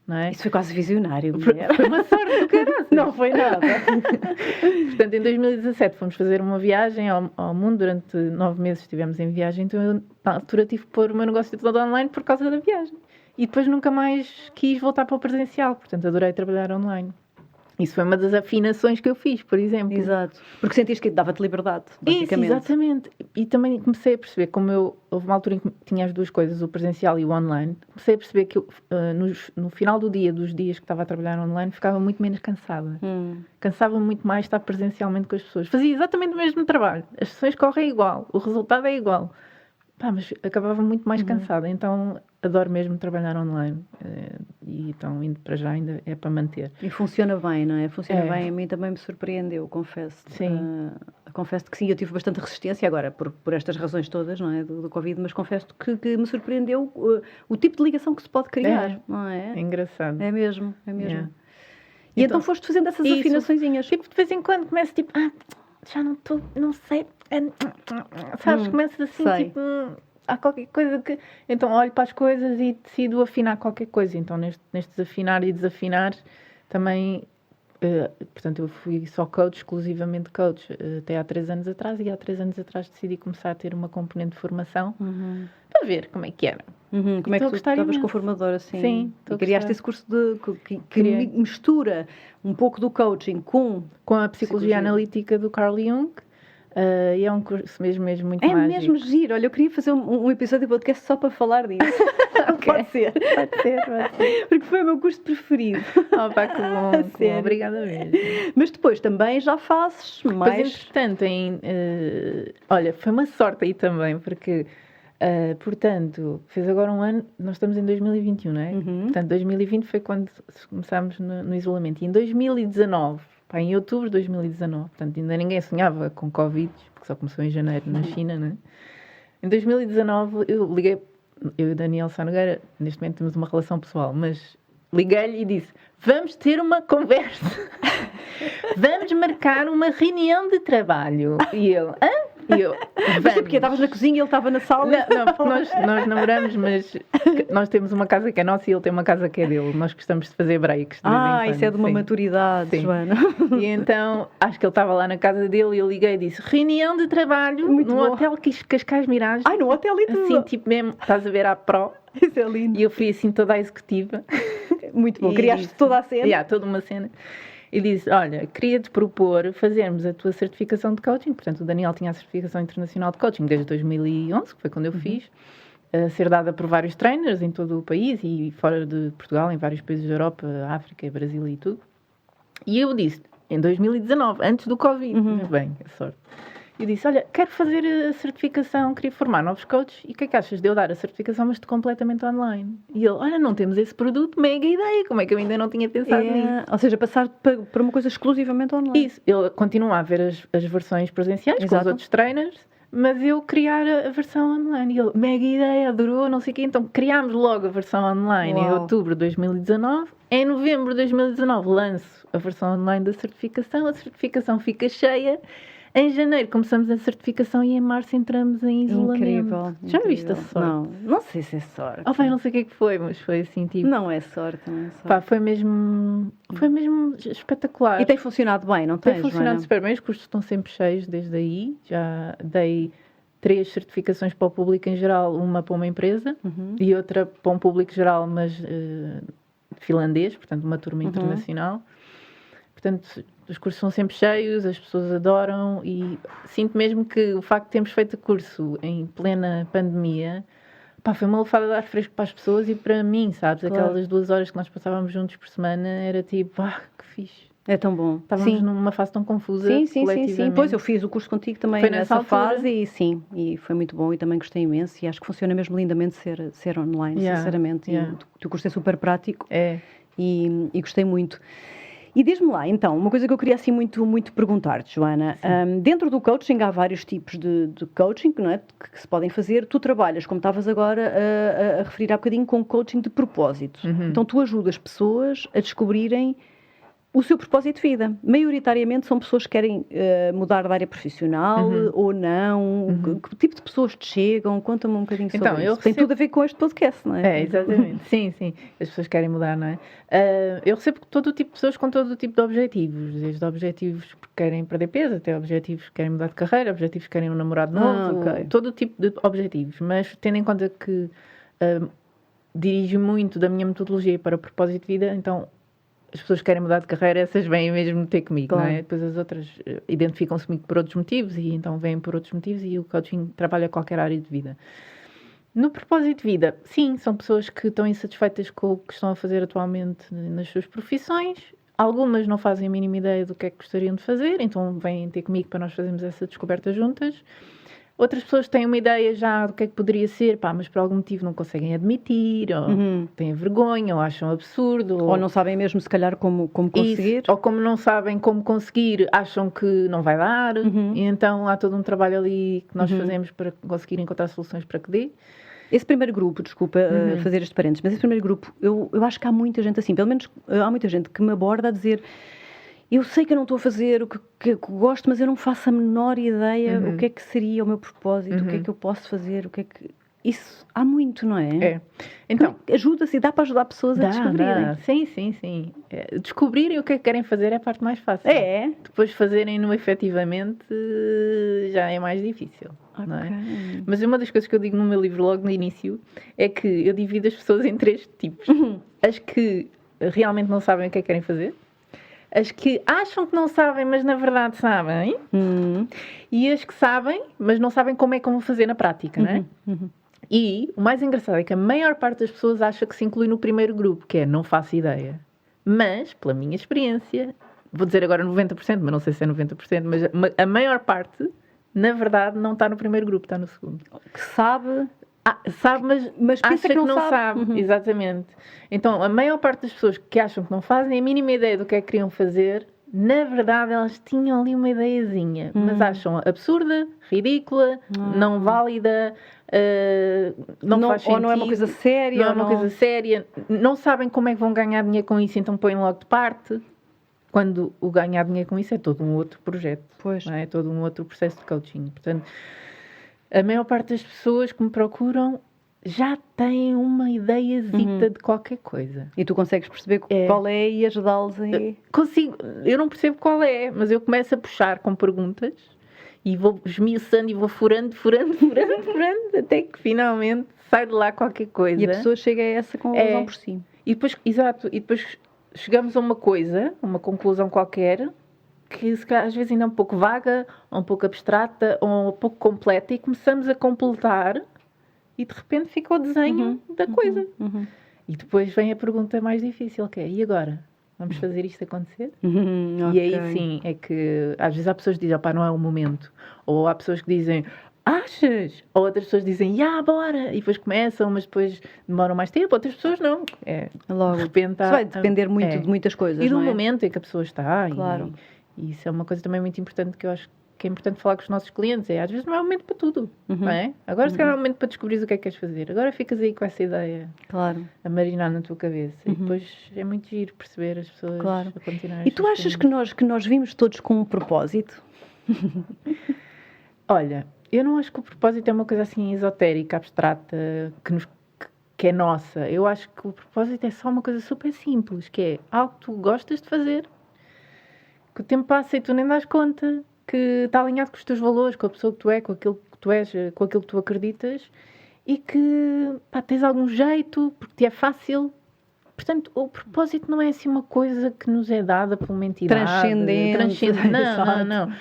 Não é? Isso foi quase visionário. Foi uma sorte do caralho. Não foi nada. Portanto, em 2017 fomos fazer uma viagem ao mundo. Durante 9 meses estivemos em viagem. Então, eu, na altura, tive que pôr o meu negócio todo online por causa da viagem. E depois nunca mais quis voltar para o presencial. Portanto, adorei trabalhar online. Isso foi uma das afinações que eu fiz, por exemplo. Exato. Porque sentias que dava-te liberdade, basicamente. Isso, exatamente. E também comecei a perceber, houve uma altura em que tinha as duas coisas, o presencial e o online, comecei a perceber que eu, no final do dia, dos dias que estava a trabalhar online, ficava muito menos cansada. Cansava muito mais estar presencialmente com as pessoas. Fazia exatamente o mesmo trabalho. As sessões correm igual, o resultado é igual. Mas acabava muito mais cansada. Então, adoro mesmo trabalhar online. E então, indo para já, ainda é para manter. E funciona bem, não é? Funciona bem. A mim também me surpreendeu, confesso. Sim. Confesso que sim, eu tive bastante resistência agora, por estas razões todas, não é? Do Covid, mas confesso que me surpreendeu o tipo de ligação que se pode criar, não é? É engraçado. É mesmo. E então foste fazendo essas afinaçõezinhas. Tipo, de vez em quando começo, tipo, já não estou, não sei. Sabes, começas assim, tipo, há qualquer coisa que... Então olho para as coisas e decido afinar qualquer coisa. Então nestes afinar e desafinar também... portanto, eu fui só coach, exclusivamente coach, até há 3 anos atrás. E há 3 anos atrás decidi começar a ter uma componente de formação para ver como é que era. Como é que tu estavas com a formadora, assim? Sim. E criaste esse curso que mistura um pouco do coaching com a psicologia analítica do Carl Jung. E é um curso mesmo muito mágico. É mesmo giro. Olha, eu queria fazer um episódio de podcast só para falar disso. Okay. Pode ser. Porque foi o meu curso preferido. Pá, que bom. Obrigada mesmo. Mas depois também já fazes mais... Mas, entretanto, olha, foi uma sorte aí também, porque, portanto, fez agora um ano, nós estamos em 2021, não é? Portanto, 2020 foi quando começámos no isolamento. E em 2019... em outubro de 2019, portanto ainda ninguém sonhava com Covid, porque só começou em janeiro na China, né? Em 2019 eu liguei, eu e o Daniel Sá Nogueira, neste momento temos uma relação pessoal, mas liguei-lhe e disse, vamos ter uma conversa, vamos marcar uma reunião de trabalho. E ele, E eu, Mas porque estavas na cozinha e ele estava na sala? Não, porque nós namoramos, mas nós temos uma casa que é nossa e ele tem uma casa que é dele. Nós gostamos de fazer breaks. Isso é de uma maturidade, sim. Joana. E então, acho que ele estava lá na casa dele e eu liguei e disse, reunião de trabalho no hotel Cascais Mirage. No hotel e tudo. Assim, tipo mesmo, estás a ver à pro. Isso é lindo. E eu fui assim toda a executiva. Muito bom. Criaste toda a cena? Toda uma cena. E disse, olha, queria-te propor fazermos a tua certificação de coaching. Portanto, o Daniel tinha a certificação internacional de coaching desde 2011, que foi quando eu fiz, a ser dada por vários trainers em todo o país e fora de Portugal, em vários países da Europa, África, Brasil e tudo. E eu disse, em 2019, antes do Covid, bem, é sorte. Eu disse, olha, quero fazer a certificação, queria formar novos coaches, e o que é que achas de eu dar a certificação, mas completamente online? E ele, olha, não temos esse produto, mega ideia, como é que eu ainda não tinha pensado nisso? Ou seja, passar para uma coisa exclusivamente online. Isso, ele continua a ver as versões presenciais com os outros trainers, mas eu criar a versão online. E ele, mega ideia, adorou, não sei o quê, então criámos logo a versão online em outubro de 2019. Em novembro de 2019 lanço a versão online da certificação, a certificação fica cheia. Em janeiro começamos a certificação e em março entramos em isolamento. Incrível. Já viste a sorte? Não sei se é sorte. Não sei o que é que foi, mas foi assim, tipo... Não é sorte, não é sorte. Pá, foi mesmo espetacular. E tem funcionado bem, não tem? Tem funcionado super bem, os cursos estão sempre cheios desde aí. Já dei 3 certificações para o público em geral, uma para uma empresa e outra para um público geral, mas finlandês, portanto uma turma internacional. Portanto, os cursos são sempre cheios, as pessoas adoram e sinto mesmo que o facto de termos feito o curso em plena pandemia, foi uma lufada de ar fresco para as pessoas e para mim, sabes? Claro. Aquelas 2 horas que nós passávamos juntos por semana era tipo, que fixe. É tão bom. Estávamos numa fase tão confusa. Sim. Pois, eu fiz o curso contigo também foi nessa fase e foi muito bom e também gostei imenso e acho que funciona mesmo lindamente ser online, sinceramente. E o teu curso é super prático e gostei muito. E diz-me lá, então, uma coisa que eu queria assim muito perguntar-te, Joana. Dentro do coaching há vários tipos de coaching, não é? Que se podem fazer. Tu trabalhas, como estavas agora a referir há bocadinho, com coaching de propósito. Então tu ajudas pessoas a descobrirem o seu propósito de vida. Maioritariamente são pessoas que querem mudar de área profissional ou não. Que tipo de pessoas te chegam? Conta-me um bocadinho sobre isso. Tem tudo a ver com este podcast, não é? Exatamente. Sim. As pessoas querem mudar, não é? Eu recebo todo o tipo de pessoas com todo o tipo de objetivos. Desde objetivos que querem perder peso, até objetivos que querem mudar de carreira, objetivos que querem um namorado novo. Todo o tipo de objetivos. Mas tendo em conta que dirijo muito da minha metodologia para o propósito de vida, então as pessoas que querem mudar de carreira, essas vêm mesmo ter comigo, não é? Depois as outras identificam-se comigo por outros motivos e então vêm por outros motivos e o coaching trabalha qualquer área de vida. No propósito de vida, sim, são pessoas que estão insatisfeitas com o que estão a fazer atualmente nas suas profissões. Algumas não fazem a mínima ideia do que é que gostariam de fazer, então vêm ter comigo para nós fazermos essa descoberta juntas. Outras pessoas têm uma ideia já do que é que poderia ser, mas por algum motivo não conseguem admitir, ou têm vergonha, ou acham absurdo. Ou não sabem mesmo, se calhar, como conseguir. Isso, ou como não sabem como conseguir, acham que não vai dar. E então há todo um trabalho ali que nós fazemos para conseguir encontrar soluções para que dê. Esse primeiro grupo, desculpa fazer este parênteses, mas esse primeiro grupo, eu acho que há muita gente assim, pelo menos há muita gente que me aborda a dizer... Eu sei que eu não estou a fazer o que gosto, mas eu não faço a menor ideia o que é que seria o meu propósito, o que é que eu posso fazer, o que é que... Isso há muito, não é? Então, ajuda-se e dá para ajudar pessoas a descobrirem. Sim. Descobrirem o que é que querem fazer é a parte mais fácil. Depois fazerem-no efetivamente já é mais difícil. Não é? Mas uma das coisas que eu digo no meu livro logo no início é que eu divido as pessoas em 3 tipos. As que realmente não sabem o que é que querem fazer. As que acham que não sabem, mas na verdade sabem. E as que sabem, mas não sabem como é que vão fazer na prática, não é? E o mais engraçado é que a maior parte das pessoas acha que se inclui no primeiro grupo, que é não faço ideia. Mas, pela minha experiência, vou dizer agora 90%, mas não sei se é 90%, mas a maior parte, na verdade, não está no primeiro grupo, está no segundo. Que sabe... sabe, mas acha que não sabe. Exatamente. Então, a maior parte das pessoas que acham que não fazem a mínima ideia do que é que queriam fazer, na verdade, elas tinham ali uma ideiazinha, mas acham absurda, ridícula, não válida, não faz sentido. Ou não é uma coisa séria. Não é uma coisa séria. Não sabem como é que vão ganhar dinheiro com isso, então põem logo de parte. quando o ganhar dinheiro com isso é todo um outro projeto. Pois. Não é? É todo um outro processo de coaching. Portanto, a maior parte das pessoas que me procuram já têm uma ideiazita de qualquer coisa. E tu consegues perceber qual é e ajudá-los em... Consigo, eu não percebo qual é, mas eu começo a puxar com perguntas e vou esmiuçando e vou furando, até que finalmente sai de lá qualquer coisa. E a pessoa chega a essa conclusão por si. E depois, exato, e depois chegamos a uma coisa, uma conclusão qualquer, que se calhar, às vezes ainda é um pouco vaga, ou um pouco abstrata, ou um pouco completa, e começamos a completar e de repente fica o desenho da coisa. E depois vem a pergunta mais difícil, que é, e agora? Vamos fazer isto acontecer? E aí sim, é que às vezes há pessoas que dizem, opá, não é o momento. Ou há pessoas que dizem, achas? Ou outras pessoas dizem, bora! E depois começam, mas depois demoram mais tempo. Outras pessoas não. Logo. De repente Isso vai depender muito de muitas coisas, e do não é? momento em que a pessoa está. Claro. E isso é uma coisa também muito importante que eu acho que é importante falar com os nossos clientes. Às vezes não é o momento para tudo, não é? Agora se calhar é o momento para descobrir o que é que queres fazer. Agora ficas aí com essa ideia a marinar na tua cabeça. E depois é muito giro perceber as pessoas a continuarem. E tu achas que nós vimos todos com um propósito? Olha, eu não acho que o propósito é uma coisa assim esotérica, abstrata, que é nossa. Eu acho que o propósito é só uma coisa super simples, que é algo que tu gostas de fazer, que o tempo passa e tu nem dás conta, que está alinhado com os teus valores, com a pessoa que tu é, com aquilo que tu és, com aquilo que tu acreditas, e que tens algum jeito, porque te é fácil. Portanto, o propósito não é assim uma coisa que nos é dada por uma entidade. Transcendente. Não.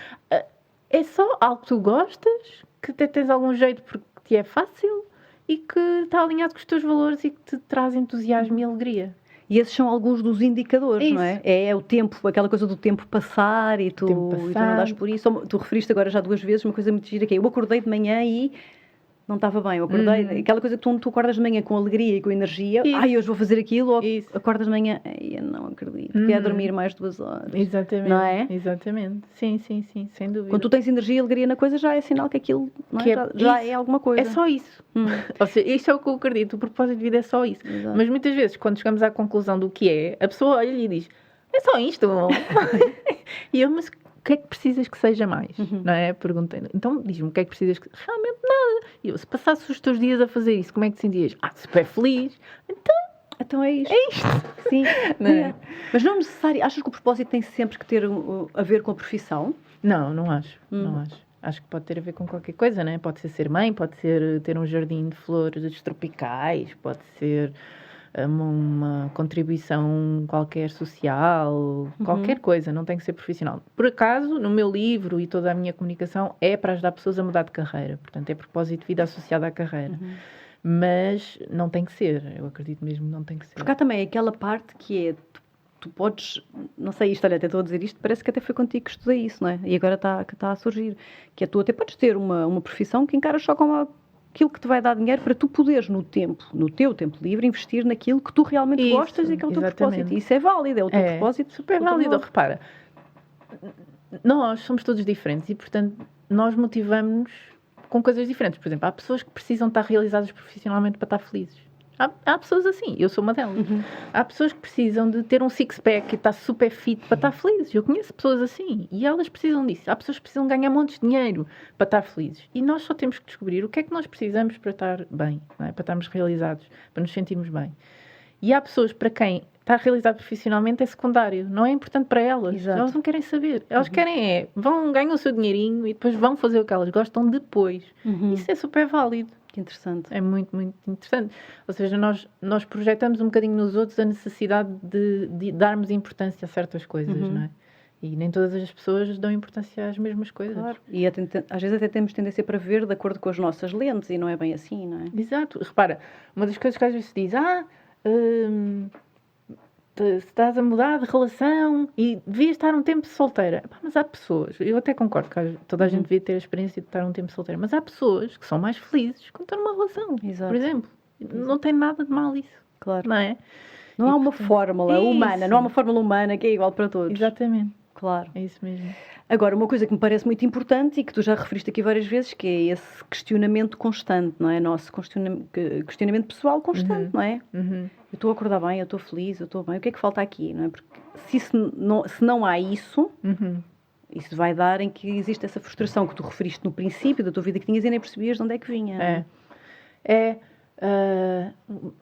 É só algo que tu gostas, que até tens algum jeito porque te é fácil e que está alinhado com os teus valores e que te traz entusiasmo e alegria. E esses são alguns dos indicadores, não é? É o tempo, aquela coisa do tempo passar e tu não dás por isso. Tu referiste agora já 2 vezes uma coisa muito gira que é, eu acordei de manhã e não estava bem, eu acordei, aquela coisa que tu acordas de manhã com alegria e com energia, hoje vou fazer aquilo, ou acordas de manhã, eu não acredito, quero dormir mais 2 horas. Exatamente. Não é? Exatamente. Sim, sem dúvida. Quando tu tens energia e alegria na coisa, já é sinal que aquilo já é alguma coisa. É só isso. Ou seja, isto é o que eu acredito, o propósito de vida é só isso. Exato. Mas muitas vezes, quando chegamos à conclusão do que é, a pessoa olha e diz, é só isto. E eu, mas o que é que precisas que seja mais? Não é? Perguntei. Então, diz-me o que é que precisas que... Realmente nada. E eu, se passasses os teus dias a fazer isso, como é que te sentias? Super feliz. Então é isto. É isto. Sim. Não é? Mas não é necessário. Achas que o propósito tem sempre que ter a ver com a profissão? Não acho. Não acho. Acho que pode ter a ver com qualquer coisa, não é? Pode ser mãe, pode ser ter um jardim de flores tropicais, pode ser uma contribuição qualquer social, qualquer coisa, não tem que ser profissional. Por acaso, no meu livro e toda a minha comunicação é para ajudar pessoas a mudar de carreira. Portanto, é propósito de vida associado à carreira. Mas não tem que ser. Eu acredito mesmo que não tem que ser. Porque há também aquela parte que é... Tu podes, não sei isto, olha, até estou a dizer isto, parece que até foi contigo que estudei isso, não é? E agora está a surgir. Que é tu até podes ter uma profissão que encaras só como aquilo que te vai dar dinheiro para tu poderes no teu tempo livre, investir naquilo que tu realmente gostas e que é o teu propósito. E isso é válido, é o teu propósito. Super válido. Repara, nós somos todos diferentes e, portanto, nós motivamos-nos com coisas diferentes. Por exemplo, há pessoas que precisam estar realizadas profissionalmente para estar felizes. Há pessoas assim, eu sou uma delas. Há pessoas que precisam de ter um six-pack e estar super fit para estar felizes. Eu conheço pessoas assim e elas precisam disso. Há pessoas que precisam ganhar montes de dinheiro para estar felizes. E nós só temos que descobrir o que é que nós precisamos para estar bem, não é? Para estarmos realizados, para nos sentirmos bem. E há pessoas para quem estar realizado profissionalmente é secundário, não é importante para elas. Exato. Elas não querem saber. Elas querem ganham o seu dinheirinho e depois vão fazer o que elas gostam depois. Isso é super válido. Interessante. É muito, muito interessante. Ou seja, nós projetamos um bocadinho nos outros a necessidade de darmos importância a certas coisas, não é? E nem todas as pessoas dão importância às mesmas coisas. Claro. E às vezes até temos tendência para ver de acordo com as nossas lentes e não é bem assim, não é? Exato. Repara, uma das coisas que às vezes se diz, se estás a mudar de relação e devias estar um tempo solteira. Mas há pessoas, eu até concordo que toda a gente devia ter a experiência de estar um tempo solteira, mas há pessoas que são mais felizes quando estão numa relação. Exato. Por exemplo. Não tem nada de mal isso. Claro. Não é? Não há uma fórmula humana, não há uma fórmula humana que é igual para todos. Exatamente. Claro. É isso mesmo. Agora, uma coisa que me parece muito importante e que tu já referiste aqui várias vezes, que é esse questionamento constante, não é? Nosso questionamento pessoal constante, não é? Eu estou a acordar bem, eu estou feliz, eu estou bem, o que é que falta aqui, não é? Porque se não há isso, isso vai dar em que existe essa frustração que tu referiste no princípio da tua vida que tinhas e nem percebias de onde é que vinha.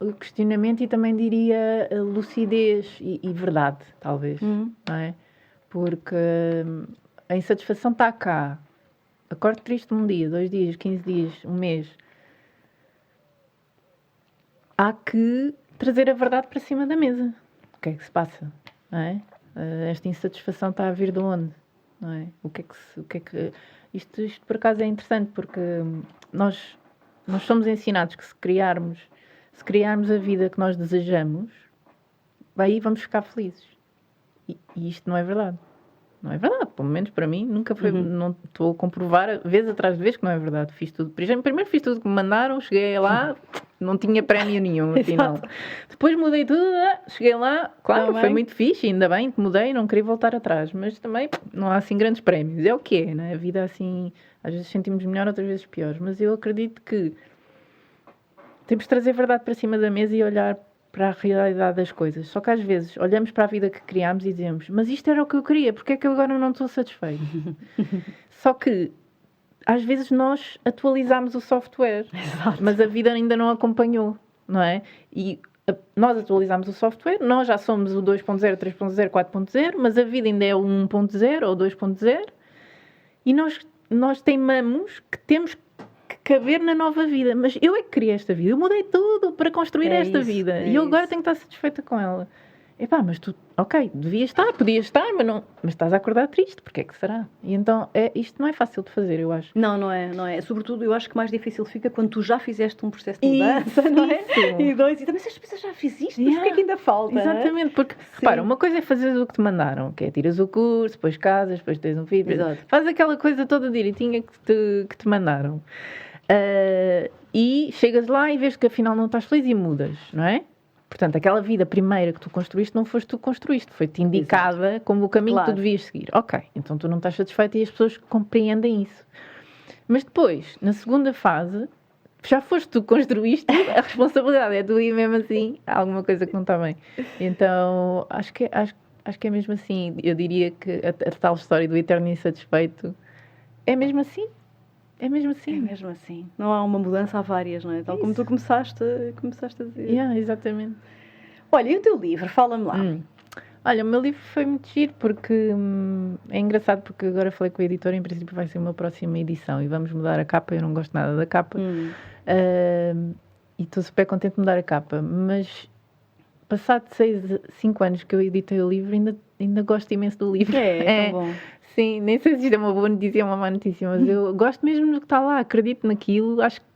O questionamento e também diria lucidez e verdade, talvez, não é? Porque a insatisfação está cá. Acordo triste um dia, 2 dias, 15 dias, um mês. Há que trazer a verdade para cima da mesa. O que é que se passa? Não é? Esta insatisfação está a vir de onde? Não é? Isto por acaso é interessante porque nós somos ensinados que se criarmos a vida que nós desejamos, aí vamos ficar felizes. E isto não é verdade. Não é verdade, pelo menos para mim, nunca foi. Não estou a comprovar, vez atrás de vez, que não é verdade. Fiz tudo. Primeiro fiz tudo que me mandaram, cheguei lá, não tinha prémio nenhum, afinal. Depois mudei tudo, cheguei lá, claro, foi muito fixe, ainda bem que mudei, não queria voltar atrás, mas também não há assim grandes prémios. É o que é, né? A vida assim, às vezes sentimos melhor, outras vezes pior, mas eu acredito que temos de trazer a verdade para cima da mesa e olhar para a realidade das coisas. Só que às vezes olhamos para a vida que criámos e dizemos, mas isto era o que eu queria, porque é que eu agora não estou satisfeito? Só que às vezes nós atualizámos o software, mas a vida ainda não acompanhou, não é? E nós atualizámos o software, nós já somos o 2.0, 3.0, 4.0, mas a vida ainda é o 1.0 ou 2.0 e nós teimamos que temos que caber na nova vida. Mas eu é que criei esta vida. Eu mudei tudo para construir esta vida. E eu agora tenho que estar satisfeita com ela. Epá, mas tu, ok, devias estar, podias estar, mas estás a acordar triste. Porque é que será? E então, isto não é fácil de fazer, eu acho. Não é. Sobretudo, eu acho que mais difícil fica quando tu já fizeste um processo de mudança, não é? E dois, e também se as pessoas já fiz isto, mas porquê é que ainda falta? Exatamente, porque, repara, uma coisa é fazer o que te mandaram, que é tiras o curso, depois casas, depois tens um filho, faz aquela coisa toda direitinha que te mandaram. E chegas lá e vês que afinal não estás feliz e mudas, não é? Portanto, aquela vida primeira que tu construíste não foste tu que construíste, foi-te indicada como o caminho que tu devias seguir. Ok, então tu não estás satisfeita e as pessoas compreendem isso. Mas depois, na segunda fase, já foste tu que construíste, a responsabilidade é tua e mesmo assim há alguma coisa que não está bem. Então, acho que é mesmo assim. Eu diria que a tal história do eterno insatisfeito é mesmo assim. É mesmo assim. É mesmo assim. Não há uma mudança, há várias, não é? Tal como tu começaste a dizer. Exatamente. Olha, e o teu livro? Fala-me lá. Olha, o meu livro foi muito giro porque é engraçado porque agora falei com a editora, em princípio vai ser uma próxima edição e vamos mudar a capa, eu não gosto nada da capa e estou super contente de mudar a capa, mas passado 5 anos que eu editei o livro ainda gosto imenso do livro. É tão bom. Sim, nem sei se isto é uma boa notícia ou uma má notícia, mas eu gosto mesmo do que está lá, acredito naquilo, acho que...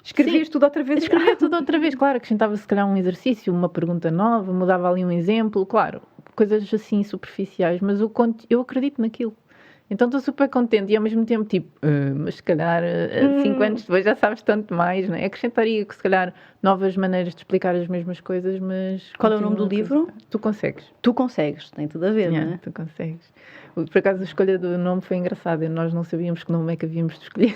Escrevias tudo outra vez? Escrevia tudo outra vez, claro, acrescentava se calhar um exercício, uma pergunta nova, mudava ali um exemplo, claro, coisas assim superficiais, mas eu acredito naquilo. Então estou super contente e ao mesmo tempo tipo, mas se calhar 5 anos depois já sabes tanto mais, não é? Acrescentaria que se calhar novas maneiras de explicar as mesmas coisas, mas... Qual é o nome do livro? Tu consegues. Tu consegues, tem tudo a ver, não é? Tu consegues. Por acaso a escolha do nome foi engraçada, nós não sabíamos que nome é que havíamos de escolher.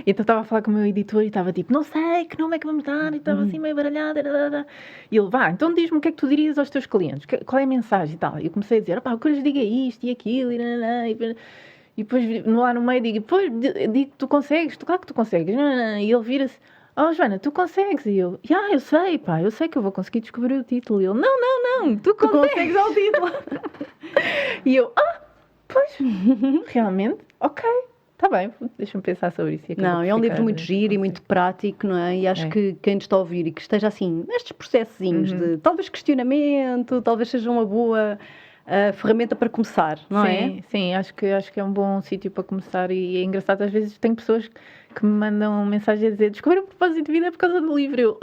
Então estava a falar com o meu editor e estava tipo, não sei que nome é que vamos dar, e estava assim meio baralhada. E ele, então diz-me o que é que tu dirias aos teus clientes, qual é a mensagem e tal. E eu comecei a dizer, o que eu lhes digo é isto e aquilo, e depois lá no meio digo, digo que tu consegues, claro que tu consegues. E ele vira-se, Joana, tu consegues. E eu, eu sei que eu vou conseguir descobrir o título. E ele, não, tu consegues ao título. E eu, pois, realmente, ok, está bem, deixa-me pensar sobre isso. Não, é um livro muito giro e muito prático, não é? E acho que quem nos está a ouvir e que esteja assim, nestes processinhos de talvez questionamento, talvez seja uma boa ferramenta para começar, não é? Sim, acho que é um bom sítio para começar e é engraçado, às vezes tem pessoas que me mandam mensagem a dizer, descobri o propósito de vida por causa do livro. Eu,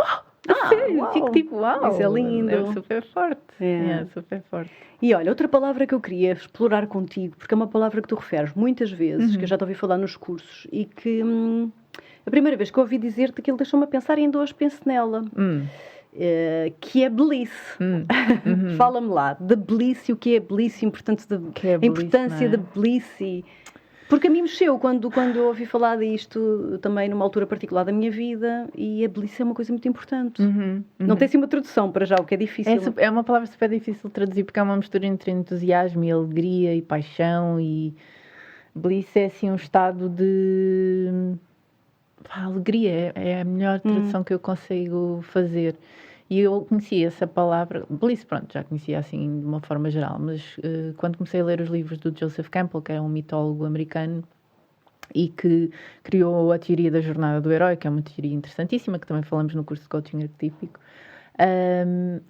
sério? Fico tipo, uau! Isso é lindo. É super forte. É super forte. E olha, outra palavra que eu queria explorar contigo, porque é uma palavra que tu referes muitas vezes, que eu já te ouvi falar nos cursos, e que a primeira vez que eu ouvi dizer-te aquilo deixou-me a pensar e ainda hoje penso nela. que é Bliss. Fala-me lá da Bliss e o que é Bliss, a importância da Bliss. Porque a mim mexeu quando eu ouvi falar disto também numa altura particular da minha vida, e a Bliss é uma coisa muito importante. Não tem assim uma tradução para já, o que é difícil. É uma palavra super difícil de traduzir, porque é uma mistura entre entusiasmo e alegria e paixão, e Bliss é assim um estado de alegria, é a melhor tradução que eu consigo fazer. E eu conhecia essa palavra, Bliss, pronto, já conhecia assim de uma forma geral, mas quando comecei a ler os livros do Joseph Campbell, que é um mitólogo americano e que criou a teoria da jornada do herói, que é uma teoria interessantíssima, que também falamos no curso de coaching arquetípico,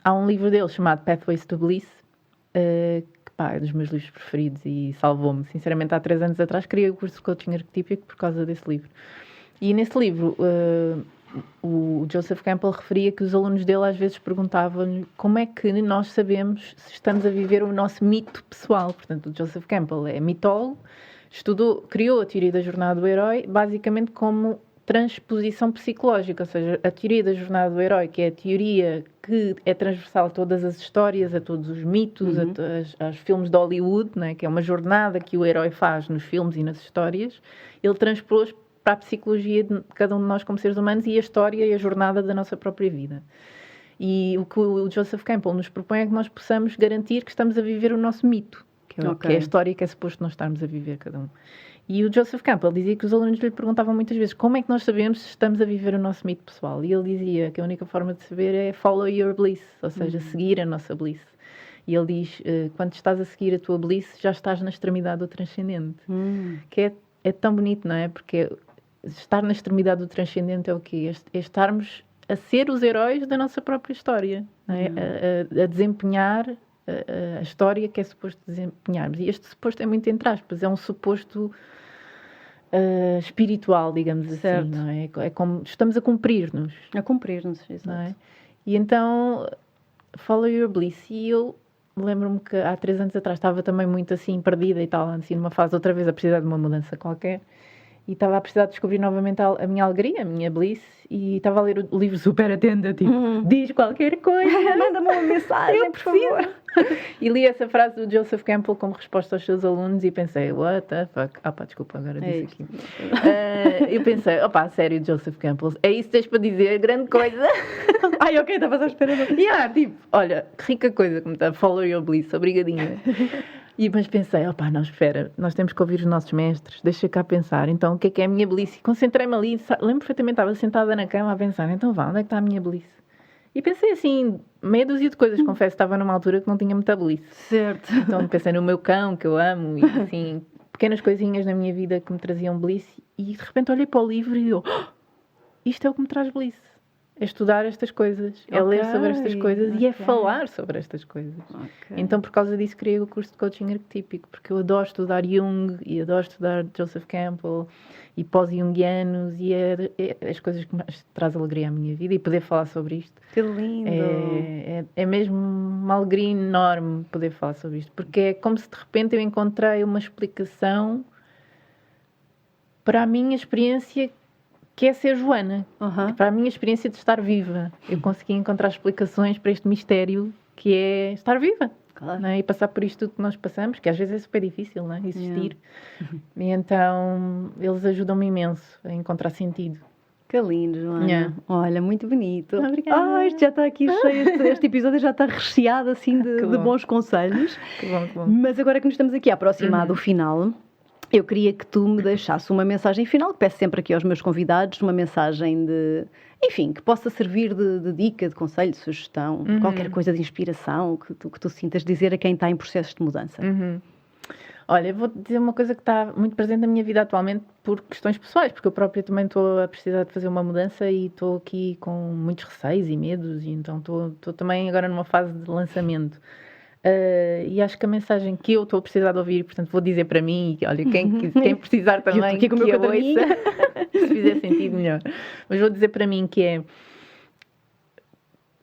há um livro dele chamado Pathways to Bliss, que é dos meus livros preferidos e salvou-me. Sinceramente, há 3 anos atrás criei o curso de coaching arquetípico por causa desse livro. E nesse livro, o Joseph Campbell referia que os alunos dele às vezes perguntavam-lhe como é que nós sabemos se estamos a viver o nosso mito pessoal. Portanto, o Joseph Campbell é mitólogo, criou a teoria da jornada do herói basicamente como transposição psicológica, ou seja, a teoria da jornada do herói, que é a teoria que é transversal a todas as histórias, a todos os mitos, aos filmes de Hollywood, né, que é uma jornada que o herói faz nos filmes e nas histórias, ele transpôs para a psicologia de cada um de nós como seres humanos e a história e a jornada da nossa própria vida. E o que o Joseph Campbell nos propõe é que nós possamos garantir que estamos a viver o nosso mito, que é a história que é suposto nós estarmos a viver cada um. E o Joseph Campbell dizia que os alunos lhe perguntavam muitas vezes como é que nós sabemos se estamos a viver o nosso mito pessoal. E ele dizia que a única forma de saber é follow your bliss, ou seja, seguir a nossa bliss. E ele diz, quando estás a seguir a tua bliss, já estás na extremidade do transcendente. Que é tão bonito, não é? Porque estar na extremidade do transcendente é o quê? É estarmos a ser os heróis da nossa própria história, não é? A desempenhar a história que é suposto desempenharmos. E este suposto é muito entre aspas, é um suposto espiritual, digamos assim, não é? É como estamos a cumprir-nos. Exato. Não é? E então, follow your bliss. E eu lembro-me que há 3 anos atrás estava também muito assim, perdida e tal, assim, numa fase outra vez a precisar de uma mudança qualquer. E estava a precisar de descobrir novamente a minha alegria, a minha bliss, e estava a ler o livro super atenta, tipo, diz qualquer coisa. Manda-me uma mensagem, por favor. E li essa frase do Joseph Campbell como resposta aos seus alunos e pensei, what the fuck? Desculpa, agora disse aqui. Eu pensei, sério, Joseph Campbell, é isso que tens para dizer, grande coisa. Ok, estavas à espera. Tipo, olha, que rica coisa como está, follow your bliss, obrigadinha. Mas pensei, não, espera, nós temos que ouvir os nossos mestres, deixa cá pensar, então o que é a minha bliss? E concentrei-me ali, lembro perfeitamente, estava sentada na cama a pensar, então onde é que está a minha bliss? E pensei assim, meia dúzia de coisas, confesso, estava numa altura que não tinha muita bliss. Certo. Então pensei no meu cão, que eu amo, e assim, pequenas coisinhas na minha vida que me traziam bliss, e de repente olhei para o livro e eu, isto é o que me traz bliss. É estudar estas coisas, é ler sobre estas coisas e é falar sobre estas coisas. Então, por causa disso, criei o curso de coaching arquetípico, porque eu adoro estudar Jung e adoro estudar Joseph Campbell e pós-jungianos e é as coisas que mais traz alegria à minha vida e poder falar sobre isto. Que lindo! É mesmo uma alegria enorme poder falar sobre isto, porque é como se de repente eu encontrei uma explicação para a minha experiência que é ser Joana, para a minha experiência de estar viva. Eu consegui encontrar explicações para este mistério que é estar viva. Claro. Não é? E passar por isto tudo que nós passamos, que às vezes é super difícil, não é? Existir. E então, eles ajudam-me imenso a encontrar sentido. Que lindo, Joana. Olha, muito bonito. Obrigada. Isto já está aqui cheio, este episódio já está recheado assim de bons conselhos. Que bom. Mas agora que nos estamos aqui a aproximar do final, eu queria que tu me deixasse uma mensagem final, que peço sempre aqui aos meus convidados, uma mensagem que possa servir de dica, de conselho, de sugestão, qualquer coisa de inspiração que tu sintas dizer a quem está em processos de mudança. Olha, vou dizer uma coisa que está muito presente na minha vida atualmente por questões pessoais, porque eu própria também estou a precisar de fazer uma mudança e estou aqui com muitos receios e medos, e então estou também agora numa fase de lançamento. E acho que a mensagem que eu estou a precisar de ouvir, portanto vou dizer para mim, e olha, quem precisar também que eu ouça, se fizer sentido melhor, mas vou dizer para mim que é,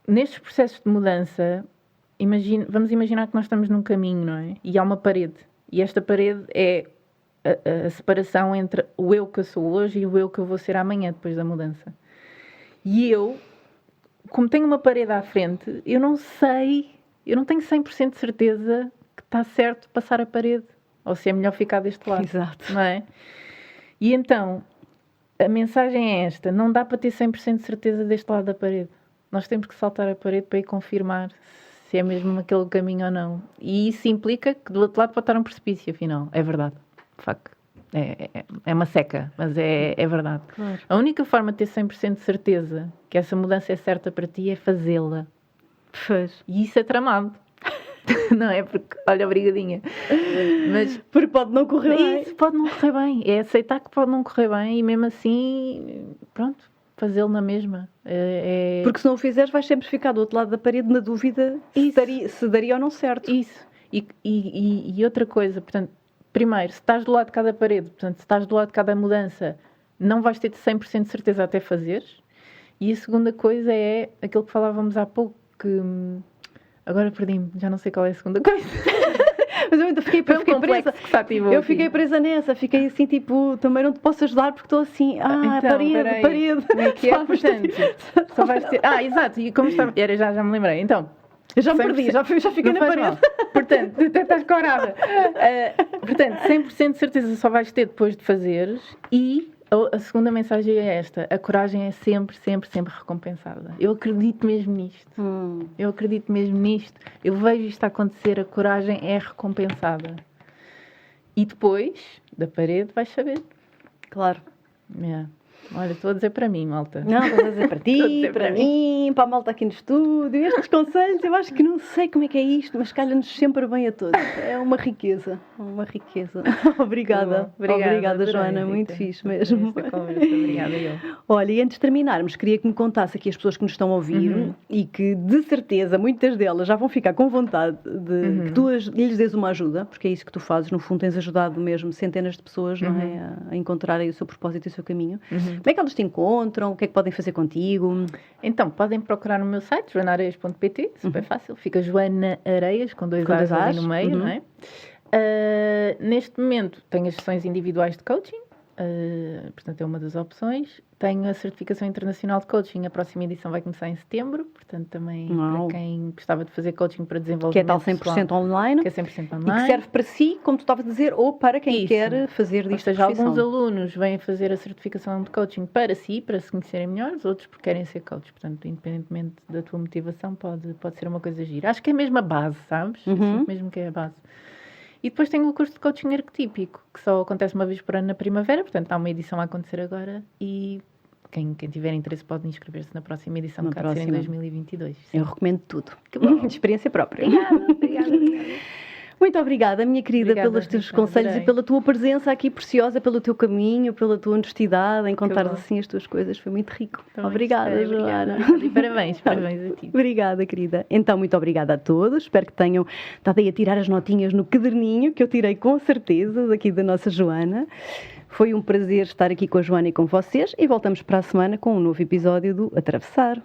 nestes processos de mudança, vamos imaginar que nós estamos num caminho, não é? E há uma parede, e esta parede é a separação entre o eu que eu sou hoje e o eu que eu vou ser amanhã, depois da mudança. E eu como tenho uma parede à frente, eu não tenho 100% de certeza que está certo passar a parede, ou se é melhor ficar deste lado. Exato. Não é? E então, a mensagem é esta: não dá para ter 100% de certeza deste lado da parede. Nós temos que saltar a parede para ir confirmar se é mesmo aquele caminho ou não. E isso implica que do outro lado pode estar um precipício, afinal. É verdade. Fuck. É uma seca, mas é verdade. Claro. A única forma de ter 100% de certeza que essa mudança é certa para ti é fazê-la. Pois. E isso é tramado. Não é? Porque, olha, obrigadinha. Mas Porque pode não correr bem. isso pode não correr bem. É aceitar que pode não correr bem e mesmo assim, pronto, fazê-lo na mesma. Porque se não o fizeres, vais sempre ficar do outro lado da parede na dúvida se daria ou não certo. Isso. E outra coisa, portanto, primeiro, se estás do lado de cada parede, portanto, se estás do lado de cada mudança, não vais ter 100% de certeza até fazeres. E a segunda coisa é aquilo que falávamos há pouco, que agora perdi-me, já não sei qual é a segunda coisa. Mas eu ainda fiquei presa. Eu fiquei presa nessa, fiquei assim, tipo, também não te posso ajudar porque estou assim, então, parede. Como é que é? Portanto, só vais ter... exato, e como estava... já me lembrei. Então, eu já me perdi, já fiquei na parede. Mal. Portanto, tu até estás corada. Portanto, 100% de certeza só vais ter depois de fazeres. E a segunda mensagem é esta: a coragem é sempre, sempre, sempre recompensada. Eu acredito mesmo nisto. Eu acredito mesmo nisto. Eu vejo isto acontecer, a coragem é recompensada. E depois, da parede, vais saber. Claro. Yeah. Olha, estou a dizer para mim, malta. Não, estou a dizer para ti, para mim, para a malta aqui no estúdio. Estes conselhos, eu acho que não sei como é que é isto, mas calha-nos sempre bem a todos. É uma riqueza, uma riqueza. Obrigada, Joana, muito fixe mesmo. Obrigada, eu. Olha, e antes de terminarmos, queria que me contasse aqui as pessoas que nos estão a ouvir e que, de certeza, muitas delas já vão ficar com vontade de que tu lhes dês uma ajuda, porque é isso que tu fazes, no fundo tens ajudado mesmo centenas de pessoas, não é? A encontrarem o seu propósito e o seu caminho. Como é que elas te encontram? O que é que podem fazer contigo? Então, podem procurar no meu site, joanaareias.pt, super fácil. Fica Joana Areias, com dois A's ali no meio, não é? Neste momento, tenho as sessões individuais de coaching, portanto é uma das opções. Tenho a certificação internacional de coaching, a próxima edição vai começar em setembro, portanto também para quem gostava de fazer coaching para desenvolvimento que é tal 100% pessoal, online, que é 100% online. E que serve para si, como tu estavas a dizer, ou para quem quer fazer disto. Ou seja, alguns alunos vêm fazer a certificação de coaching para si, para se conhecerem melhor, os outros porque querem ser coaches. Portanto, independentemente da tua motivação, pode ser uma coisa gira. Acho que é mesmo a base, sabes? Sinto mesmo que é a base. E depois tenho o curso de coaching arquetípico, que só acontece uma vez por ano na primavera, portanto há uma edição a acontecer agora e quem tiver interesse pode inscrever-se na próxima edição, que vai ser em 2022. Sim. Eu recomendo tudo. Que bom. De experiência própria. Obrigada. Muito obrigada, minha querida, pelos teus conselhos e pela tua presença aqui preciosa, pelo teu caminho, pela tua honestidade em contares assim as tuas coisas. Foi muito rico. Também obrigada, Joana. E parabéns a ti. Obrigada, querida. Então, muito obrigada a todos. Espero que tenham estado aí a tirar as notinhas no caderninho, que eu tirei com certeza daqui da nossa Joana. Foi um prazer estar aqui com a Joana e com vocês e voltamos para a semana com um novo episódio do Atravessar.